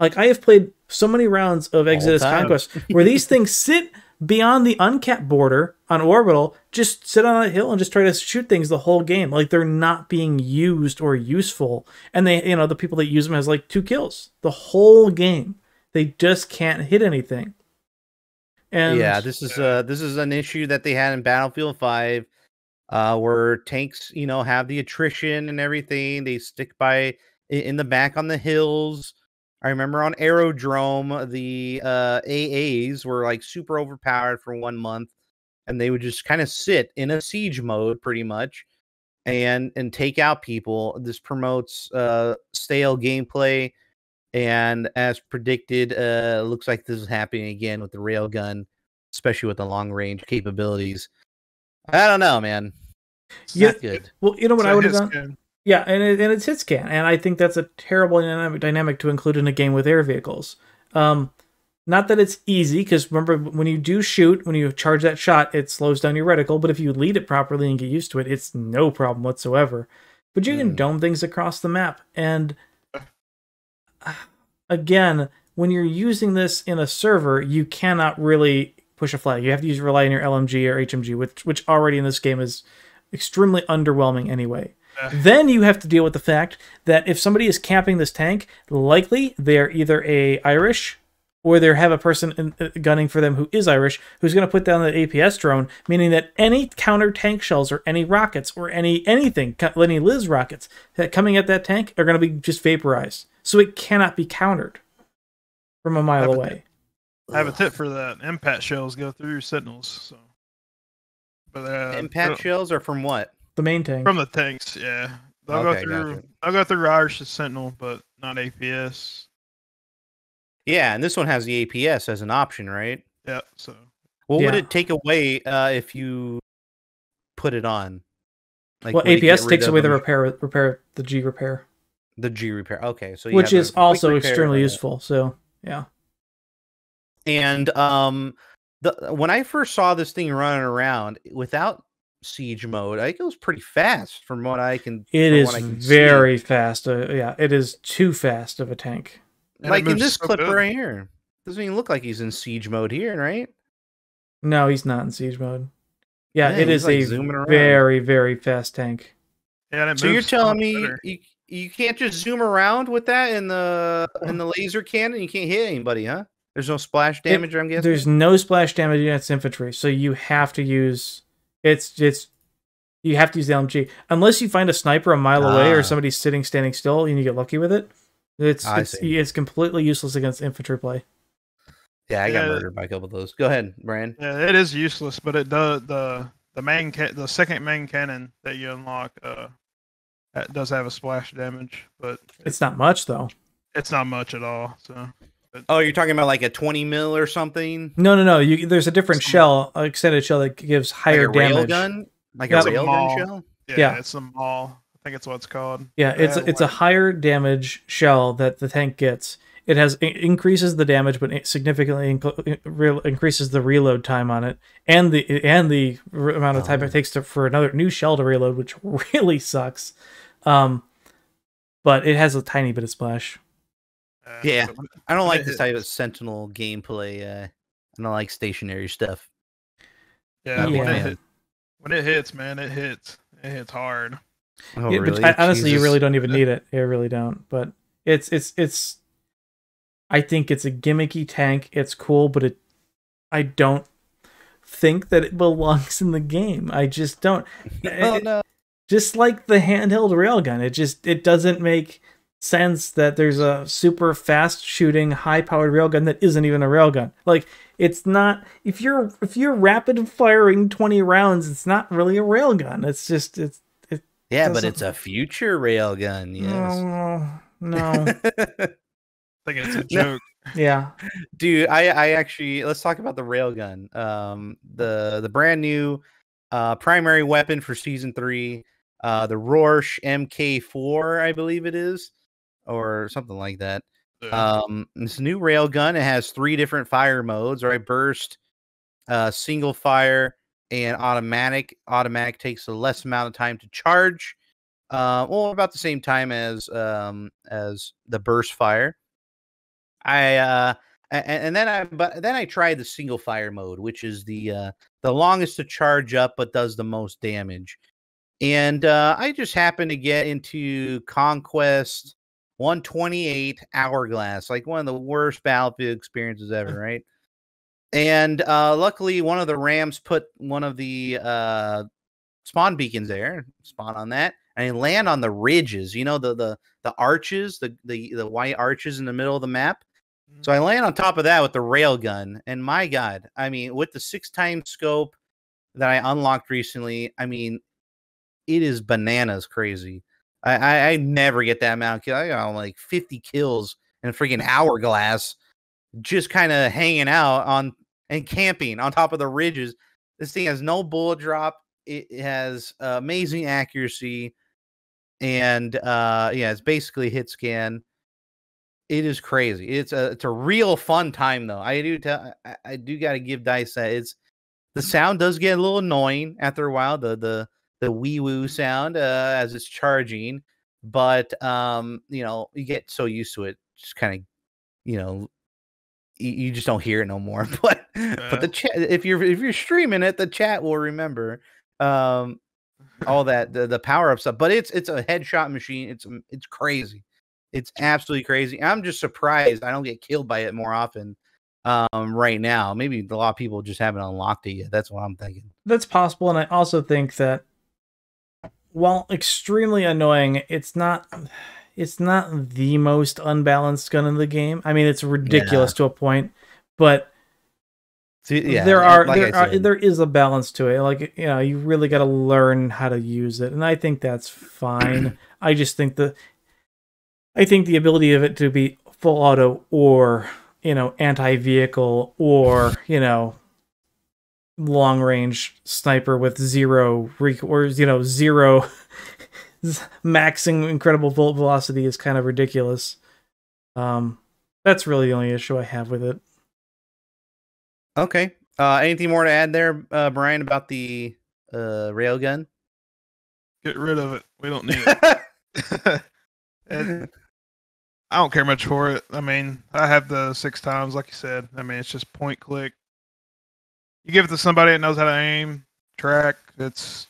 Like, I have played so many rounds of Exodus Conquest where these things sit beyond the uncapped border on orbital, just sit on a hill and just try to shoot things the whole game. Like, they're not being used or useful. And they, you know, the people that use them has like 2 kills the whole game. They just can't hit anything. And yeah, this is an issue that they had in Battlefield 5, where tanks, you know, have the attrition and everything. They stick by in the back on the hills. I remember on Aerodrome, the AAs were like super overpowered for 1 month, and they would just kind of sit in a siege mode pretty much and take out people. This promotes stale gameplay, and as predicted, looks like this is happening again with the railgun, especially with the long range capabilities. I don't know, man. It's not good. Well, you know what I would have done? Yeah, and it's hit scan, and I think that's a terrible dynamic to include in a game with air vehicles. Not that it's easy, because remember, when you do shoot, when you charge that shot, it slows down your reticle, but if you lead it properly and get used to it, it's no problem whatsoever. But you can dome things across the map, and again, when you're using this in a server, you cannot really push a flag. You have to rely on your LMG or HMG, which already in this game is extremely underwhelming anyway. Then you have to deal with the fact that if somebody is camping this tank, likely they're either Irish or they have a person gunning for them who is Irish, who's going to put down the APS drone, meaning that any counter tank shells or any rockets or anything, any Liz rockets that coming at that tank are going to be just vaporized. So it cannot be countered from a mile away. I have a tip for that. Impact shells go through sentinels. So, but impact shells are from what? The main tank. From the tanks, yeah. They'll go through. Gotcha. They'll go through Irish Sentinel, but not APS. Yeah, and this one has the APS as an option, right? Yeah. So, what would it take away if you put it on? Like, well, APS takes away the repair, the G repair. The G repair. Okay, so which is also extremely useful. So yeah. And when I first saw this thing running around without siege mode, I think it was pretty fast from what I can. It is very fast. Yeah, it is too fast of a tank. And like in this clip right here, doesn't even look like he's in siege mode here, right? No, he's not in siege mode. Yeah, it is like a very, very fast tank. Yeah, so you're telling me you can't just zoom around with that in the laser cannon? You can't hit anybody, huh? There's no splash damage, I'm guessing? There's no splash damage against infantry, so you have to use... You have to use the LMG. Unless you find a sniper a mile away or somebody's standing still and you get lucky with it. It's completely useless against infantry play. Yeah, I got murdered by a couple of those. Go ahead, Brian. Yeah, it is useless, but it does the second main cannon that you unlock that does have a splash damage, but it's not much though. It's not much at all. So. Oh, you're talking about like a 20 mil or something? No. There's a different shell, extended shell that gives higher damage. Railgun? Like a railgun shell? Yeah, it's a maul. I think it's what it's called. Yeah, it's a higher damage shell that the tank gets. It increases the damage, but significantly increases the reload time on it, and the amount of time it takes for another new shell to reload, which really sucks. But it has a tiny bit of splash. Yeah, I don't like this type of Sentinel gameplay. I don't like stationary stuff. Yeah, when it hits, man, it hits. It hits hard. Oh, yeah, really? But honestly, you really don't even need it. You really don't. But it's. I think it's a gimmicky tank. It's cool, but I don't think that it belongs in the game. I just don't. No. Just like the handheld railgun, it doesn't make sense that there's a super fast shooting, high powered railgun that isn't even a railgun. Like, it's not, if you're rapid firing 20 rounds, it's not really a railgun. It's just yeah, but it's a future railgun. Yes. No. I think it's a joke. Yeah, dude. I actually, let's talk about the railgun. The brand new primary weapon for season 3, the Rorsch MK4, I believe it is, or something like that. This new railgun, it has 3 different fire modes, right? Burst, single fire, and automatic. Automatic takes a less amount of time to charge, well, about the same time as the burst fire. I and then I tried the single fire mode, which is the longest to charge up but does the most damage. And I just happened to get into Conquest 128 Hourglass, like one of the worst Battlefield experiences ever, right? And luckily, one of the Rams put one of the spawn beacons there, spawn on that, and they land on the ridges. You know, the arches, the white arches in the middle of the map. So I land on top of that with the railgun, and my God, I mean, with the 6x scope that I unlocked recently, I mean, it is bananas crazy. I never get that amount of kills. I got like 50 kills in a freaking Hourglass, just kind of hanging out on and camping on top of the ridges. This thing has no bullet drop. It has amazing accuracy, and yeah, it's basically hit scan. It is crazy. It's a real fun time though. I do got to give Dice that the sound does get a little annoying after a while. The wee woo sound as it's charging, but you know, you get so used to it, just kind of, you know, you just don't hear it no more. But the chat, if you're streaming it, the chat will remember all that the power up stuff. But it's a headshot machine. It's crazy. It's absolutely crazy. I'm just surprised I don't get killed by it more often right now. Maybe a lot of people just haven't unlocked it yet. That's what I'm thinking. That's possible, and I also think that while extremely annoying, it's not the most unbalanced gun in the game. I mean, it's ridiculous to a point, but yeah, there is a balance to it. Like, you know, you really got to learn how to use it, and I think that's fine. I just think the ability of it to be full auto or, you know, anti-vehicle or, you know, long range sniper with zero maxing incredible bullet velocity is kind of ridiculous. That's really the only issue I have with it. Okay. Anything more to add there, Brian, about the railgun? Get rid of it. We don't need it. I don't care much for it. I mean, I have the 6x, like you said. I mean, it's just point click. You give it to somebody that knows how to aim, track. It's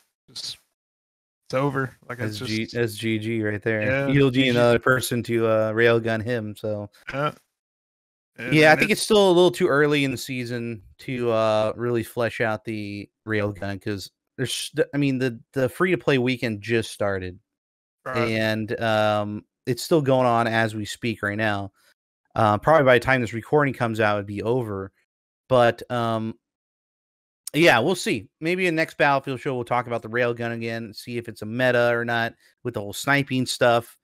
over. Like that's it's just that's GG right there. Yeah, You'll need another person to railgun him. So yeah, I think it's still a little too early in the season to really flesh out the railgun because I mean, the free to play weekend just started, and it's still going on as we speak right now. Probably by the time this recording comes out, it'd be over. But yeah, we'll see. Maybe in the next Battlefield show, we'll talk about the railgun again, see if it's a meta or not with the whole sniping stuff.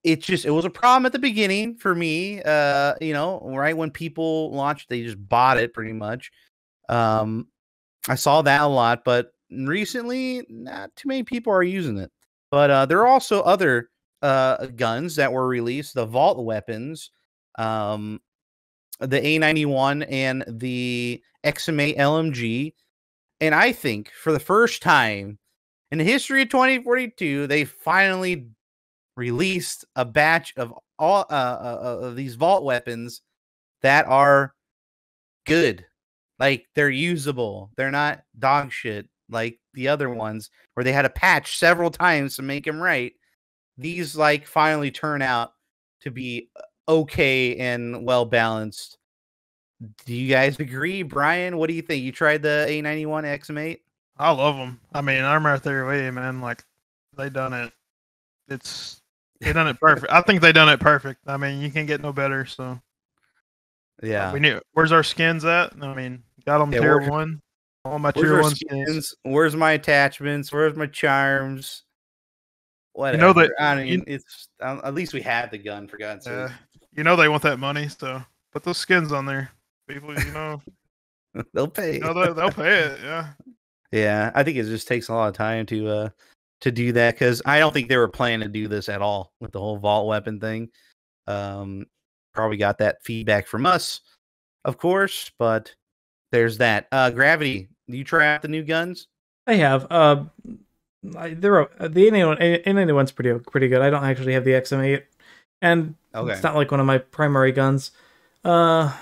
It was a problem at the beginning for me. You know, right when people launched, they just bought it pretty much. I saw that a lot, but recently, not too many people are using it. But there are also other guns that were released, the vault weapons, the A91 and the XM8 LMG. And I think for the first time in the history of 2042, they finally released a batch of all of these vault weapons that are good. Like, they're usable. They're not dog shit like the other ones where they had to patch several times to make them right. These like finally turn out to be okay and well balanced. Do you guys agree, Brian? What do you think? You tried the A91 XM8? I love them. I mean, I'm right there with you, man. Like, they done it. They done it perfect. I think they done it perfect. I mean, you can't get no better. So yeah, we knew. Where's our skins at? I mean, got them tier 1. All my tier 1 skins. Where's my attachments? Where's my charms? Whatever. You know that. I mean, it's at least we had the gun, for God's sake. You know they want that money, so put those skins on there. People, you know, they'll pay. You know, they'll pay it. Yeah. Yeah, I think it just takes a lot of time to do that because I don't think they were planning to do this at all with the whole vault weapon thing. Probably got that feedback from us, of course, but there's that. Gravity, do you try out the new guns? I have. The N91's pretty good. I don't actually have the XM8, and it's not like one of my primary guns. I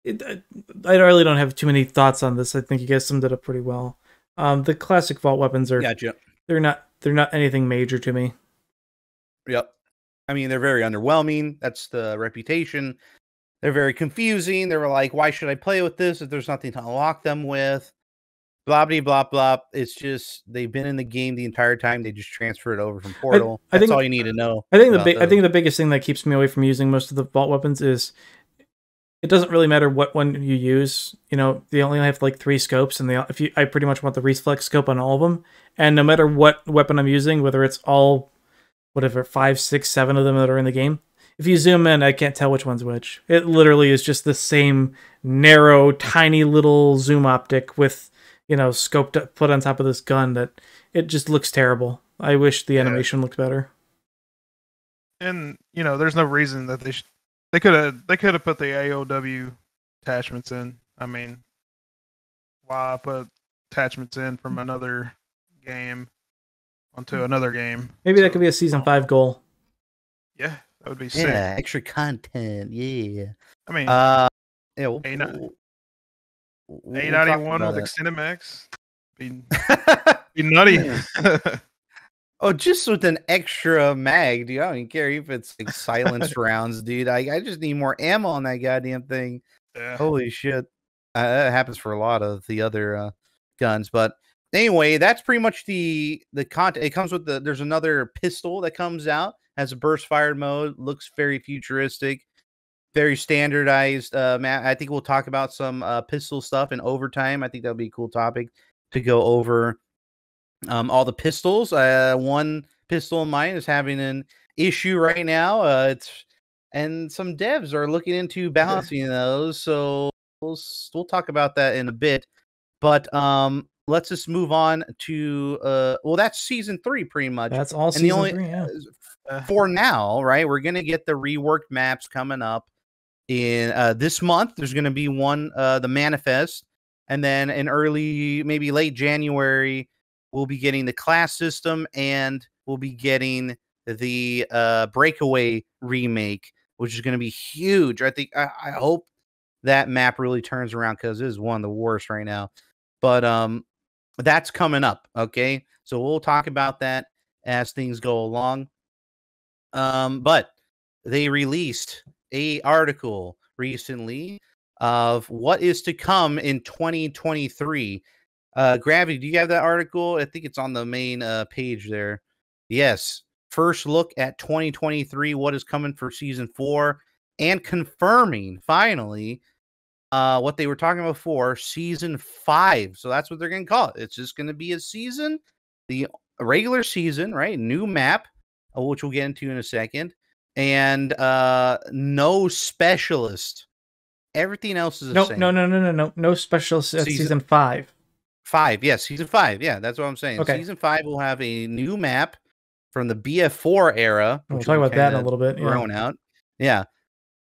really don't have too many thoughts on this. I think you guys summed it up pretty well. The classic vault weapons are Gotcha. they're not anything major to me. Yep. I mean, they're very underwhelming. That's the reputation. They're very confusing. They were like, why should I play with this if there's nothing to unlock them with? Blah, blah, blah, blah. It's just, they've been in the game the entire time. They just transfer it over from Portal. I That's think, all you need to know. I think the biggest thing that keeps me away from using most of the vault weapons is it doesn't really matter what one you use. You know, they only have like 3 scopes, and I pretty much want the reflex scope on all of them. And no matter what weapon I'm using, whether it's all, whatever, 5, 6, 7 of them that are in the game, if you zoom in, I can't tell which one's which. It literally is just the same narrow, tiny little zoom optic with, you know, scoped up, put on top of this gun that it just looks terrible. I wish the animation looked better. And you know, there's no reason that they could have put the AOW attachments in. I mean, why put attachments in from another game onto another game? Maybe that could be a season 5 goal. Yeah, that would be sick. Yeah, extra content. Yeah. I mean, yeah, A91 with extended max be nutty. Oh, just with an extra mag, dude. I don't even care if it's like silenced rounds, dude. I just need more ammo on that goddamn thing. Yeah. Holy shit. That happens for a lot of the other guns. But anyway, that's pretty much the content. It comes with there's another pistol that comes out, has a burst fired mode, looks very futuristic, very standardized. Matt, I think we'll talk about some pistol stuff in overtime. I think that'll be a cool topic to go over. All the pistols. One pistol of mine is having an issue right now. And some devs are looking into balancing those. So we'll talk about that in a bit. But let's just move on to well, that's season 3 pretty much. That's all season 3. Yeah. For now, right? We're gonna get the reworked maps coming up in this month. There's gonna be one, the manifest, and then in early, maybe late January, we'll be getting the class system, and we'll be getting the breakaway remake, which is going to be huge. I think I hope that map really turns around, because it is one of the worst right now. But that's coming up. Okay, so we'll talk about that as things go along. But they released an article recently of what is to come in 2023. Gravity, do you have that article? I think it's on the main page there. Yes. First look at 2023, what is coming for season 4, and confirming finally what they were talking about for season 5. So that's what they're going to call it. It's just going to be a season, the regular season, right? New map, which we'll get into in a second, and no specialist. Everything else is the same. No specialist at season 5. 5, yes, season 5. Yeah, that's what I'm saying. Okay. Season 5 will have a new map from the BF4 era. We'll talk about that in a little bit. Thrown out. Yeah.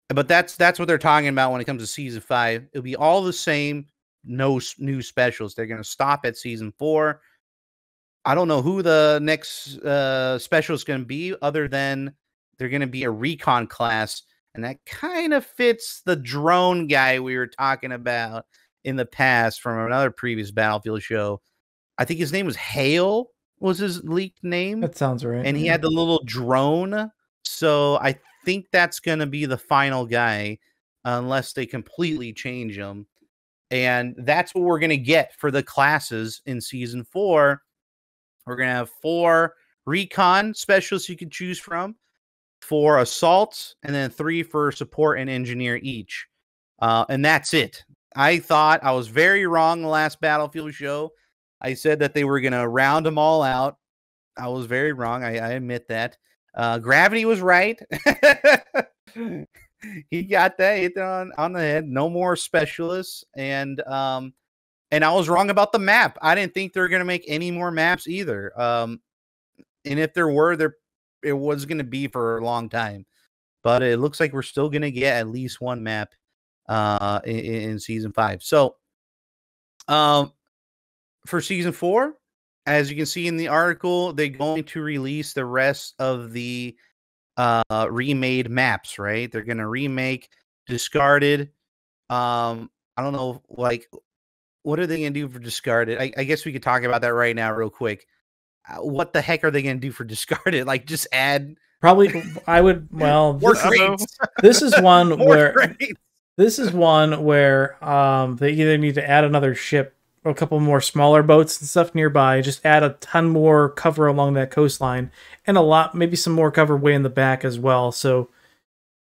But that's what they're talking about when it comes to season 5. It'll be all the same, no new specials. They're going to stop at season 4. I don't know who the next special is going to be, other than they're going to be a recon class, and that kind of fits the drone guy we were talking about in the past from another previous Battlefield show. I think his name was Hale, was his leaked name. That sounds right. And he had the little drone. So I think that's going to be the final guy, unless they completely change him. And that's what we're going to get for the classes in season 4. We're going to have 4 recon specialists you can choose from, 4 assaults, and then 3 for support and engineer each. And that's it. I thought I was very wrong the last Battlefield show. I said that they were going to round them all out. I was very wrong. I admit that. Gravity was right. He got that hit on the head. No more specialists. And I was wrong about the map. I didn't think they were going to make any more maps either. And if there were, it was going to be for a long time. But it looks like we're still going to get at least one map in season 5. So for season 4, as you can see in the article, they're going to release the rest of the remade maps, right? They're going to remake discarded. I don't know, like, what are they going to do for discarded? I guess we could talk about that right now real quick. What the heck are they going to do for discarded? Like, just add... Probably, I would, well... More crates! This is one where... Crates. This is one where they either need to add another ship, or a couple more smaller boats and stuff nearby, just add a ton more cover along that coastline, and maybe some more cover way in the back as well. So,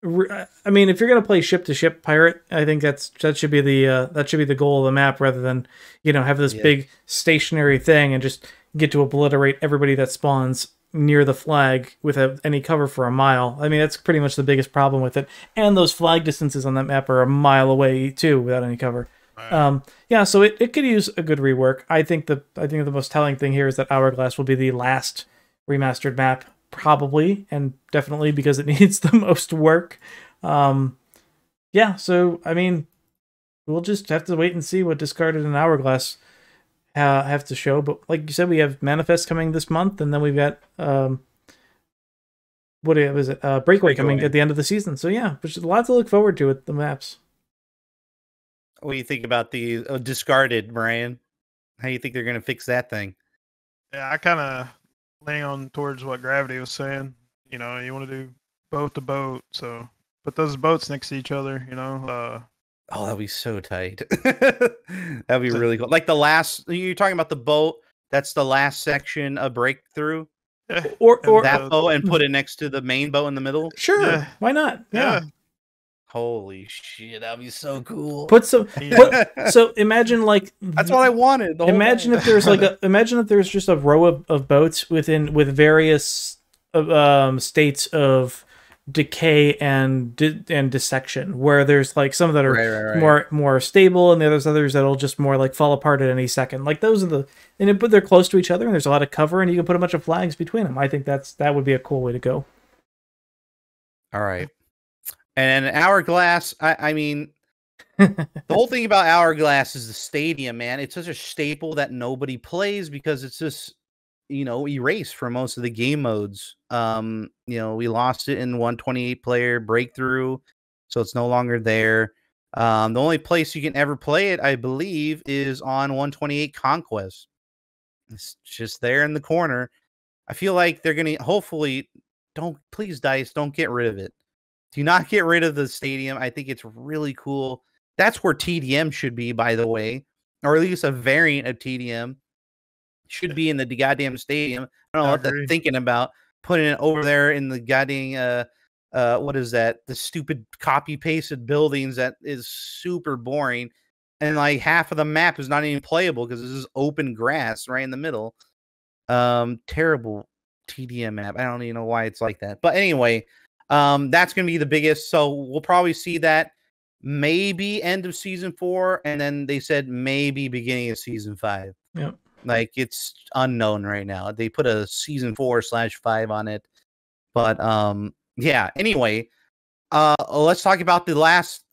I mean, if you're gonna play ship to ship pirate, I think that should be the goal of the map, rather than have this big stationary thing and just get to obliterate everybody that spawns near the flag without any cover for a mile. I mean, that's pretty much the biggest problem with it. And those flag distances on that map are a mile away too, without any cover. Right. Yeah, so it could use a good rework. I think the most telling thing here is that Hourglass will be the last remastered map, probably, and definitely because it needs the most work. Yeah, so I mean, we'll just have to wait and see what Discarded and Hourglass have to show. But like you said, we have Manifest coming this month, and then we've got Breakaway coming at the end of the season. So yeah, there's a lot to look forward to with the maps. What do you think about the Discarded, Brian? How do you think they're going to fix that thing? Yeah, I kind of lean on towards what Gravity was saying. You want to do boat to boat, so put those boats next to each other. Oh, that'd be so tight. That'd be really cool. Like you're talking about the boat. That's the last section of Breakthrough. Yeah. Or that boat, and put it next to the main boat in the middle. Sure, yeah. Why not? Yeah. Holy shit, that'd be so cool. So imagine that's what I wanted. Imagine if there's imagine if there's just a row of boats with various states of decay and dissection, where there's some that are more stable, and there's others that'll just more fall apart at any second. Those are they're close to each other, and there's a lot of cover, and you can put a bunch of flags between them. I think that would be a cool way to go. All right. And Hourglass, I mean, the whole thing about Hourglass is the stadium, man. It's such a staple that nobody plays because it's just, erased from most of the game modes. We lost it in 128 player Breakthrough, so it's no longer there. The only place you can ever play it, I believe, is on 128 Conquest. It's just there in the corner. I feel like they're going to, hopefully, please, DICE, don't get rid of it. Do not get rid of the stadium. I think it's really cool. That's where TDM should be, by the way, or at least a variant of TDM should be in the goddamn stadium. I don't know what they're thinking about putting it over there in the goddamn what is that? The stupid copy pasted buildings that is super boring, and half of the map is not even playable because this is open grass right in the middle. Terrible TDM map. I don't even know why it's like that. But anyway. That's going to be the biggest. So we'll probably see that maybe end of season 4. And then they said maybe beginning of season 5. Yep. It's unknown right now. They put a season 4/5 on it. But, yeah, anyway, let's talk about the last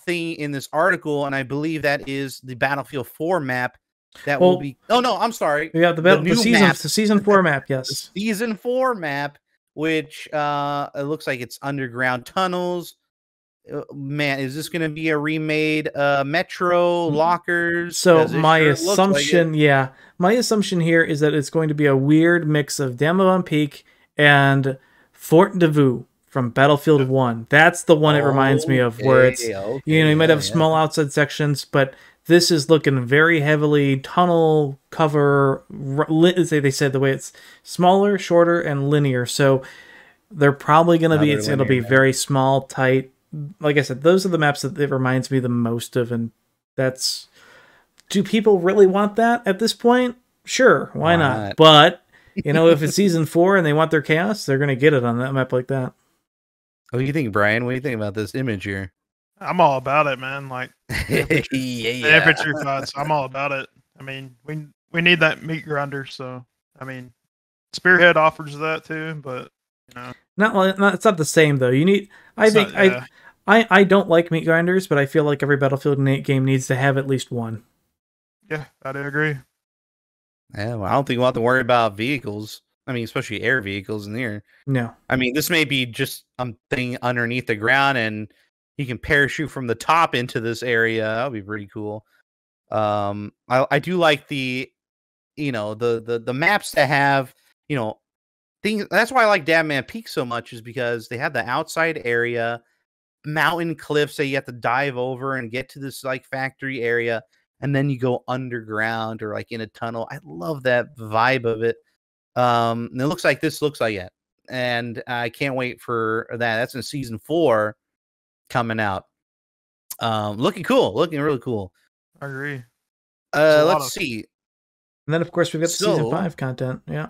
thing in this article. And I believe that is the Battlefield 4 map that will be, oh no, I'm sorry. Yeah, the season 4 map. Yes. The season 4 map, which it looks like it's underground tunnels. Man, is this going to be a remade Metro lockers? So my assumption, my assumption here is that it's going to be a weird mix of Dam of Peak and Fort de Vue from Battlefield 1. That's the one it reminds me of, where it's you might have small outside sections, but this is looking very heavily tunnel cover. They said the way it's smaller, shorter, and linear. So they're probably going to be, it'll be very small, tight. Like I said, those are the maps that it reminds me the most of. And do people really want that at this point? Sure, why not? But, if it's season 4 and they want their chaos, they're going to get it on that map like that. What do you think, Brian? What do you think about this image here? I'm all about it, man. Infantry fights. I'm all about it. I mean, we need that meat grinder. So, I mean, Spearhead offers that too, but it's not the same though. You need. I don't like meat grinders, but I feel like every Battlefield game needs to have at least one. Yeah, I do agree. Yeah, well, I don't think we'll have to worry about vehicles. I mean, especially air vehicles in here. No. I mean, this may be just something underneath the ground, and you can parachute from the top into this area. That'll be pretty cool. I do like the, the maps that have, things. That's why I like Dabman Peak so much, is because they have the outside area, mountain cliffs that you have to dive over and get to this like factory area, and then you go underground or like in a tunnel. I love that vibe of it. And it looks like this looks like it, and I can't wait for that. That's in season 4 coming out. Looking cool, looking really cool. I agree. Let's see. And then of course we've got the season 5 content. Yeah.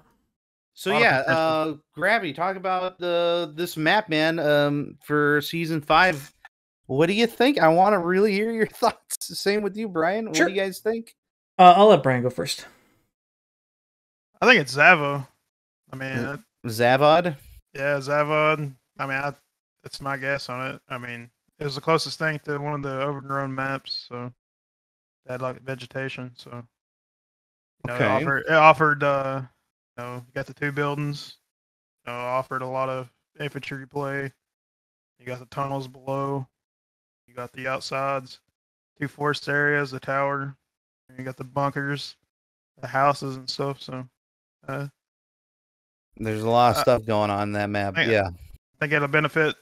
So yeah, Gravity, talk about this map, man. For season 5, what do you think? I want to really hear your thoughts. Same with you, Brian. Sure. What do you guys think? I'll let Brian go first. I think it's Zavo. I mean, Zavod. Yeah, Zavod. I mean, that's my guess on it. I mean, it was the closest thing to one of the overgrown maps, so they had like vegetation. So Okay. it offered. You got the 2 buildings. Offered a lot of infantry play. You got the tunnels below. You got the outsides, 2 forest areas, the tower. And you got the bunkers, the houses and stuff. So there's a lot of stuff going on in that map. I Yeah. think it'll benefit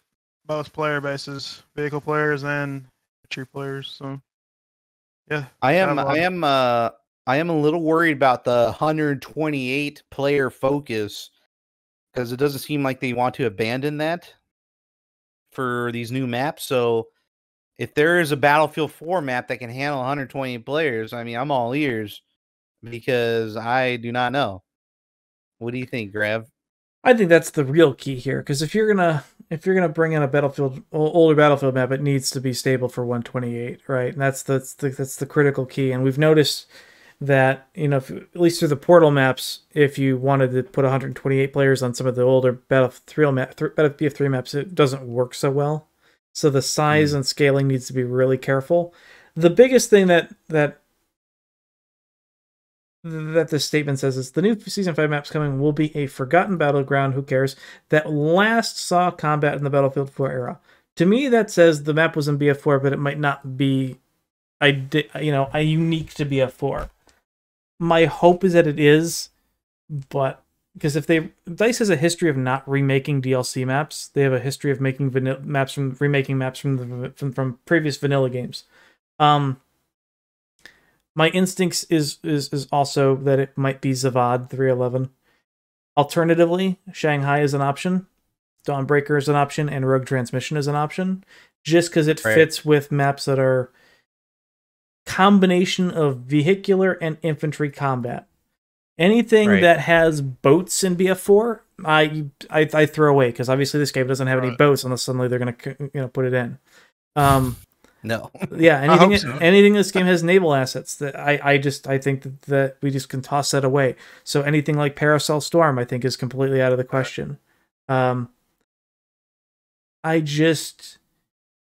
both player bases, vehicle players and infantry players. So yeah, I am a little worried about the 128 player focus, because it doesn't seem like they want to abandon that for these new maps. So if there is a Battlefield 4 map that can handle 128 players, I mean, I'm all ears, because I do not know. What do you think, Grav? I think that's the real key here, because if you're gonna bring in a older Battlefield map, it needs to be stable for 128, right? And that's the critical key. And we've noticed that, at least through the Portal maps, if you wanted to put 128 players on some of the older Battlefield BF3 maps, it doesn't work so well. So the size and scaling needs to be really careful. The biggest thing that this statement says is the new Season 5 maps coming will be a forgotten battleground, who cares, that last saw combat in the Battlefield 4 era. To me, that says the map was in BF4, but it might not be unique to BF4. My hope is that it is, but because if DICE has a history of not remaking DLC maps, they have a history of making remaking maps from previous vanilla games. My instincts is also that it might be Zavad 311. Alternatively, Shanghai is an option, Dawnbreaker is an option, and Rogue Transmission is an option, just because it fits with maps that are combination of vehicular and infantry combat. Anything that has boats in BF4, I throw away, because obviously this game doesn't have any boats unless suddenly they're going to put it in. No. Yeah, anything in this game has naval assets. That I think that we just can toss that away. So anything like Paracel Storm, I think, is completely out of the question. I just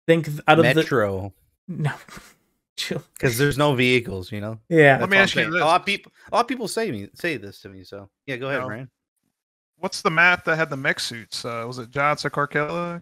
think out of Metro. No. Because there's no vehicles, Yeah. Let me ask you this. A lot of people say this to me. So yeah, go ahead, Brian. What's the map that had the mech suits? Was it Johnson Carcella?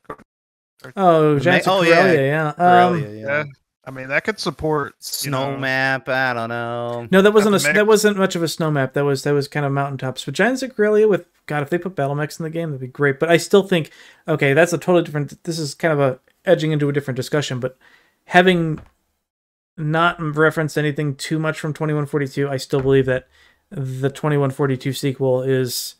Oh, Johnson Corellia, yeah. I mean, that could support snow map. I don't know. No, that wasn't much of a snow map. That was kind of mountaintops. But Johnson Corellia, with God, if they put battle mechs in the game, that'd be great. But I still think, okay, that's a totally different. This is kind of edging into a different discussion. But having not referenced anything too much from 2142, I still believe that the 2142 sequel is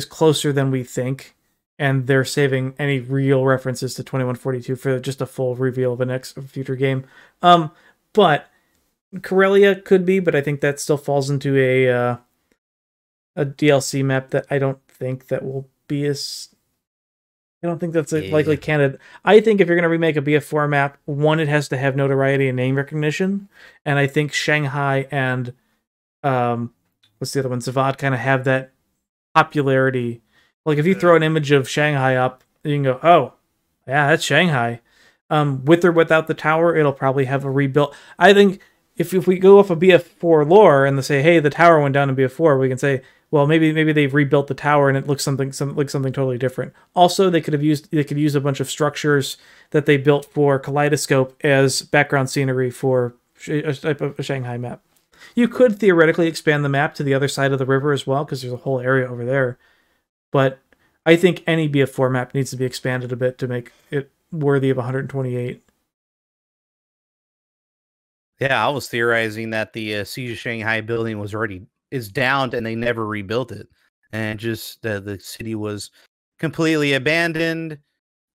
closer than we think, and they're saving any real references to 2142 for just a full reveal of a future game. But Corellia could be, but I think that still falls into a DLC map that I don't think that will be as. I don't think that's a likely candidate. I think if you're going to remake a BF4 map, one, it has to have notoriety and name recognition, and I think Shanghai and what's the other one? Zavad kind of have that popularity. Like if you throw an image of Shanghai up, you can go, "Oh, yeah, that's Shanghai." With or without the tower, it'll probably have a rebuild. I think if we go off of BF4 lore and they say, "Hey, the tower went down in BF4," we can say, well, maybe they've rebuilt the tower and it looks something totally different. Also, they could use a bunch of structures that they built for Kaleidoscope as background scenery for a type of a Shanghai map. You could theoretically expand the map to the other side of the river as well, because there's a whole area over there. But I think any BF4 map needs to be expanded a bit to make it worthy of 128. Yeah, I was theorizing that the Siege of Shanghai building is downed and they never rebuilt it, and just the city was completely abandoned,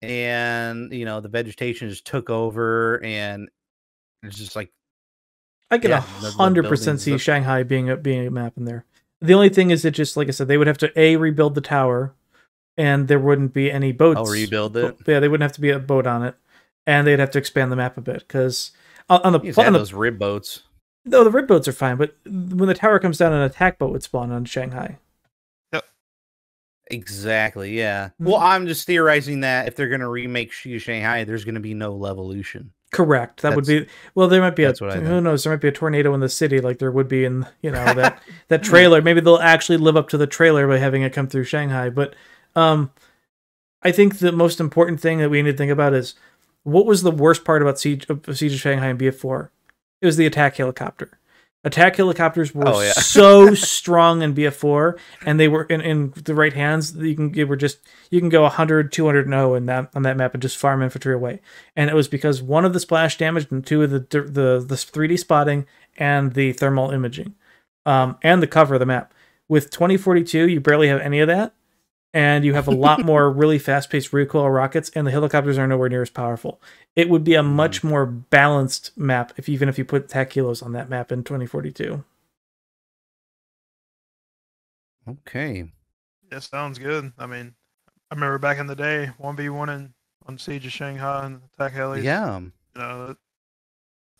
and the vegetation just took over, and it's just like I can 100% see Shanghai being a map in there. The only thing is, it just, like I said, they would have to rebuild the tower, and there wouldn't be any boats. Oh, rebuild it? Yeah, they wouldn't have to be a boat on it, and they'd have to expand the map a bit, because those rib boats. No, the rib boats are fine, but when the tower comes down, an attack boat would spawn on Shanghai. Yep. Exactly, yeah. Well, I'm just theorizing that if they're going to remake Shanghai, there's going to be no Levolution. Correct. That would be, well, there might be who knows, there might be a tornado in the city like there would be in, that trailer. Maybe they'll actually live up to the trailer by having it come through Shanghai. But I think the most important thing that we need to think about is, what was the worst part about Siege of Shanghai and BF4? It was the attack helicopter. Attack helicopters were so strong in BF4, and they were in the right hands. You can go 100, 200, 0 on that map and just farm infantry away. And it was because one of the splash damage and two of the 3D spotting and the thermal imaging, and the cover of the map. With 2042, you barely have any of that, and you have a lot more really fast-paced recoil rockets, and the helicopters are nowhere near as powerful. It would be a much more balanced map even if you put attack kilos on that map in 2042. Okay. Yeah, sounds good. I mean, I remember back in the day, 1v1 on Siege of Shanghai and attack helis. Yeah. That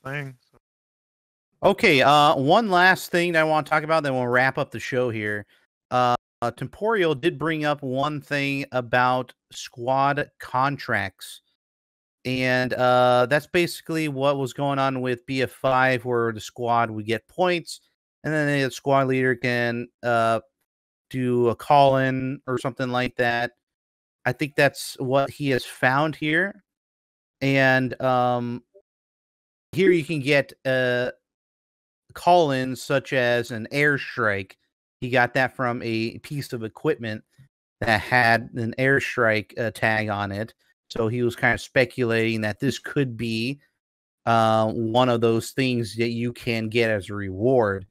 thing. So. Okay, one last thing that I want to talk about, then we'll wrap up the show here. Temporio did bring up one thing about squad contracts. And that's basically what was going on with BF5, where the squad would get points, and then the squad leader can do a call-in or something like that. I think that's what he has found here. And here you can get call-ins such as an airstrike. He got that from a piece of equipment that had an airstrike tag on it. So he was kind of speculating that this could be one of those things that you can get as a reward.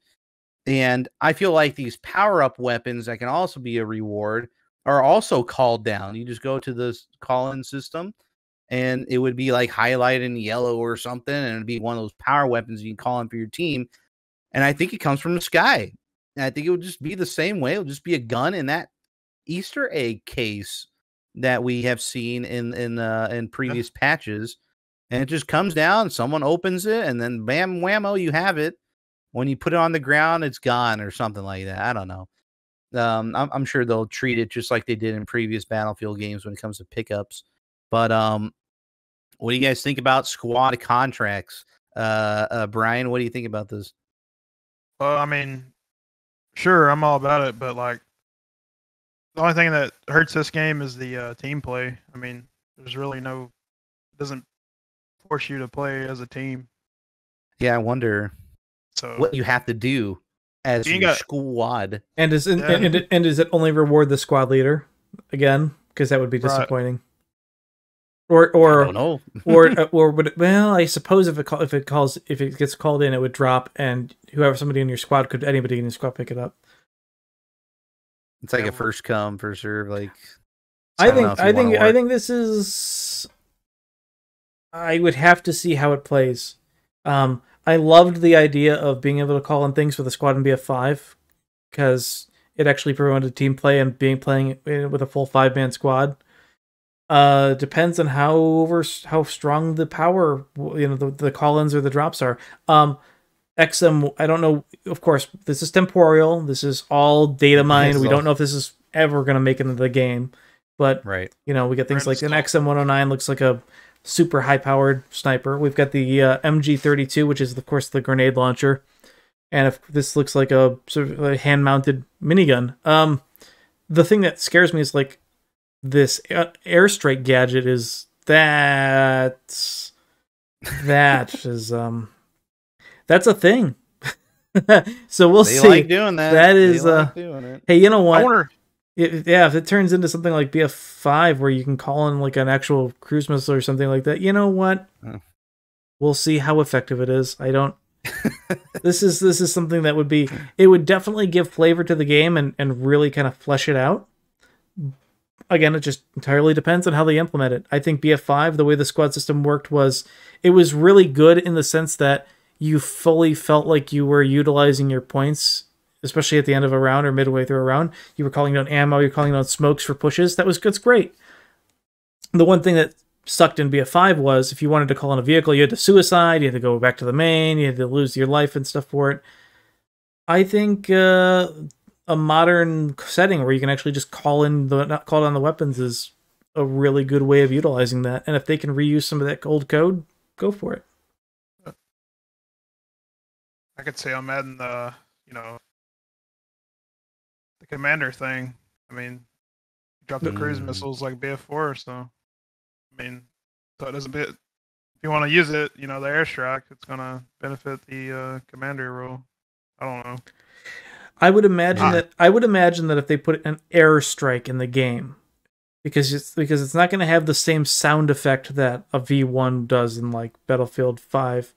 And I feel like these power-up weapons that can also be a reward are also called down. You just go to the call-in system, and it would be like highlighted in yellow or something, and it'd be one of those power weapons you can call in for your team. And I think it comes from the sky. And I think it would just be the same way. It'll just be a gun in that Easter egg case that we have seen in previous patches, and it just comes down, someone opens it, and then bam whammo, you have it. When you put it on the ground, it's gone or something like that. I don't know. I'm sure they'll treat it just like they did in previous Battlefield games when it comes to pickups. But what do you guys think about squad contracts? Brian, what do you think about this? Well, I mean, sure, I'm all about it, but like, the only thing that hurts this game is the team play. I mean, there's really it doesn't force you to play as a team. Yeah, I wonder what you have to do as your squad. And does it only reward the squad leader again? Because that would be disappointing. Right. Or I don't know. or would it, well, I suppose if it gets called in, it would drop, and somebody in your squad anybody in your squad pick it up. It's like a first come, first serve. Like, I think this is. I would have to see how it plays. I loved the idea of being able to call in things with a squad in BF5, because it actually promoted team play and playing with a full 5-man squad. Depends on how strong the power, the call-ins or the drops are. XM, I don't know. Of course, this is temporal. This is all data mined. We don't know if this is ever going to make it into the game. But, we get things like an XM109 looks like a super high-powered sniper. We've got the MG32, which is, of course, the grenade launcher. And if this looks like a sort of a hand-mounted minigun, the thing that scares me is like this airstrike gadget is that is that's a thing. So we'll see. They like doing that. That is doing it. Hey, you know what? I wonder. If it turns into something like BF5 where you can call in like an actual cruise missile or something like that, you know what? We'll see how effective it is. I don't. This is something that would definitely give flavor to the game and really kind of flesh it out. Again, it just entirely depends on how they implement it. I think BF5, the way the squad system worked it was really good in the sense that you fully felt like you were utilizing your points, especially at the end of a round or midway through a round. You were calling down ammo, you're calling down smokes for pushes. That's great. The one thing that sucked in BF5 was if you wanted to call in a vehicle, you had to suicide, you had to go back to the main, you had to lose your life and stuff for it. I think a modern setting where you can actually just call down the weapons is a really good way of utilizing that. And if they can reuse some of that old code, go for it. I could say I'm adding the commander thing. I mean, drop the cruise missiles like BF4, so I mean, so it doesn't if you want to use it, the airstrike, it's gonna benefit the commander role. I don't know. I would imagine that if they put an airstrike in the game, because it's not going to have the same sound effect that a V1 does in like Battlefield 5.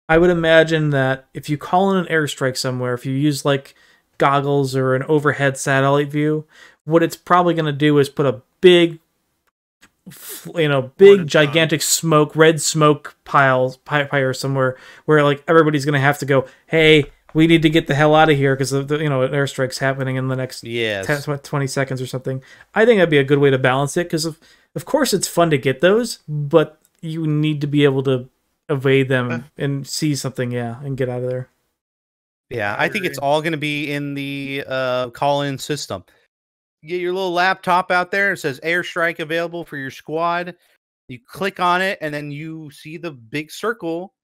I would imagine that if you call in an airstrike somewhere, if you use like goggles or an overhead satellite view, what it's probably going to do is put a big gigantic red smoke pyre somewhere where like everybody's going to have to go, hey, we need to get the hell out of here because an airstrike's happening in the next 20 seconds or something. I think that'd be a good way to balance it because of course it's fun to get those, but you need to be able to evade them and see something, and get out of there. Yeah, I think it's all going to be in the call-in system. You get your little laptop out there. It says airstrike available for your squad. You click on it, and then you see the big circle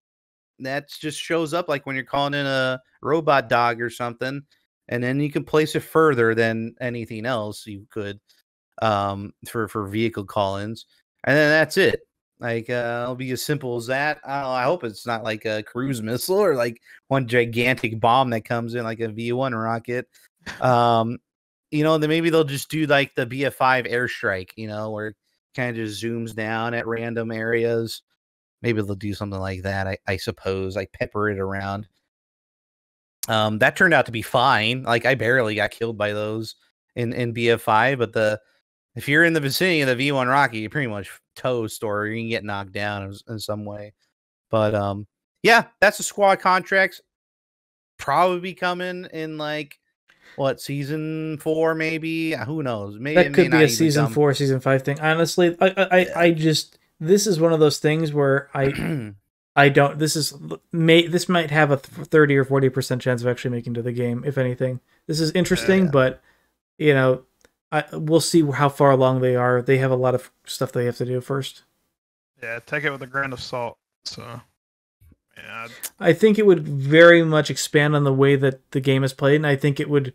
that just shows up like when you're calling in a robot dog or something. And then you can place it further than anything else you could for vehicle call-ins. And then that's it. Like, it'll be as simple as that. I don't know, I hope it's not like a cruise missile or like one gigantic bomb that comes in like a V1 rocket. Then maybe they'll just do like the BF5 airstrike, where it kind of just zooms down at random areas. Maybe they'll do something like that, I suppose. Like pepper it around. That turned out to be fine. Like I barely got killed by those in BF5, but if you're in the vicinity of the V1 rocket, you pretty much toast or you can get knocked down in some way. But yeah, that's the squad contracts. Probably be coming in like season 4 maybe. Who knows? Maybe that could be a season 4, season 5 thing. Honestly, I just this is one of those things where I don't. This might have a 30 or 40% chance of actually making to the game. If anything, this is interesting, but we'll see how far along they are. They have a lot of stuff they have to do first. Yeah, take it with a grain of salt. So, yeah. I think it would very much expand on the way that the game is played, and I think it would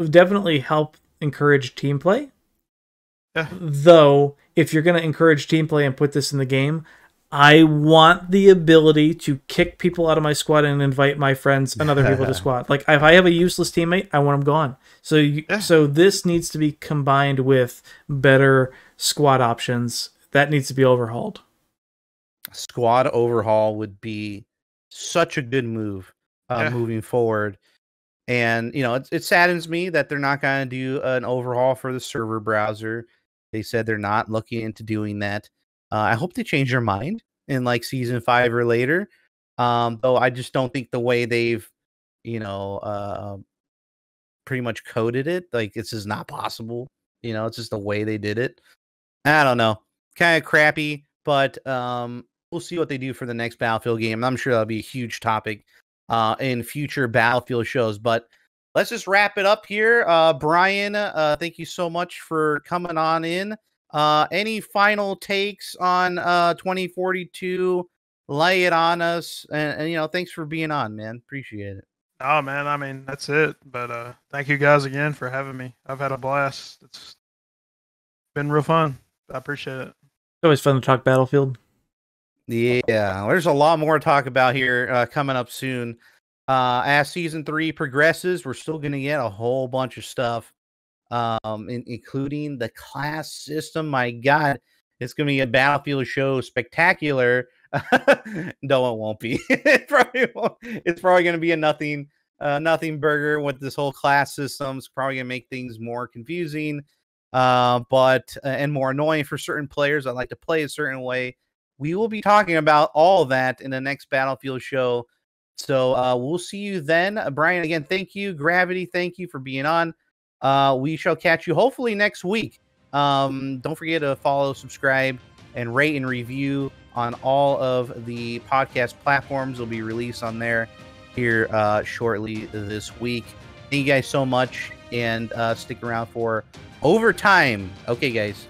definitely help encourage team play. Yeah. Though, if you're going to encourage team play and put this in the game, I want the ability to kick people out of my squad and invite my friends and other people to squad. Like, if I have a useless teammate, I want them gone. So this needs to be combined with better squad options. That needs to be overhauled. Squad overhaul would be such a good move moving forward. And, it saddens me that they're not going to do an overhaul for the server browser. They said they're not looking into doing that. I hope they change their mind in like season 5 or later. Though I just don't think the way they've, pretty much coded it, like this is not possible. It's just the way they did it. I don't know. Kind of crappy, but we'll see what they do for the next Battlefield game. I'm sure that'll be a huge topic in future Battlefield shows. But let's just wrap it up here. Brian, thank you so much for coming on in. Any final takes on 2042? Lay it on us, and thanks for being on, man. Appreciate it. Oh man, I mean that's it. But thank you guys again for having me. I've had a blast. It's been real fun. I appreciate it. It's always fun to talk Battlefield. Yeah, there's a lot more to talk about here coming up soon. As season 3 progresses, we're still going to get a whole bunch of stuff, including the class system. My God, it's going to be a Battlefield show spectacular. No, it won't be. It probably won't. It's probably going to be a nothing burger with this whole class system. It's probably going to make things more confusing, but and more annoying for certain players that like to play a certain way. We will be talking about all of that in the next Battlefield show. So we'll see you then. Brian, again, thank you. Gravity, thank you for being on. We shall catch you hopefully next week. Don't forget to follow, subscribe, and rate and review on all of the podcast platforms. Will be released on there here shortly this week. Thank you guys so much, and stick around for overtime. Okay, guys.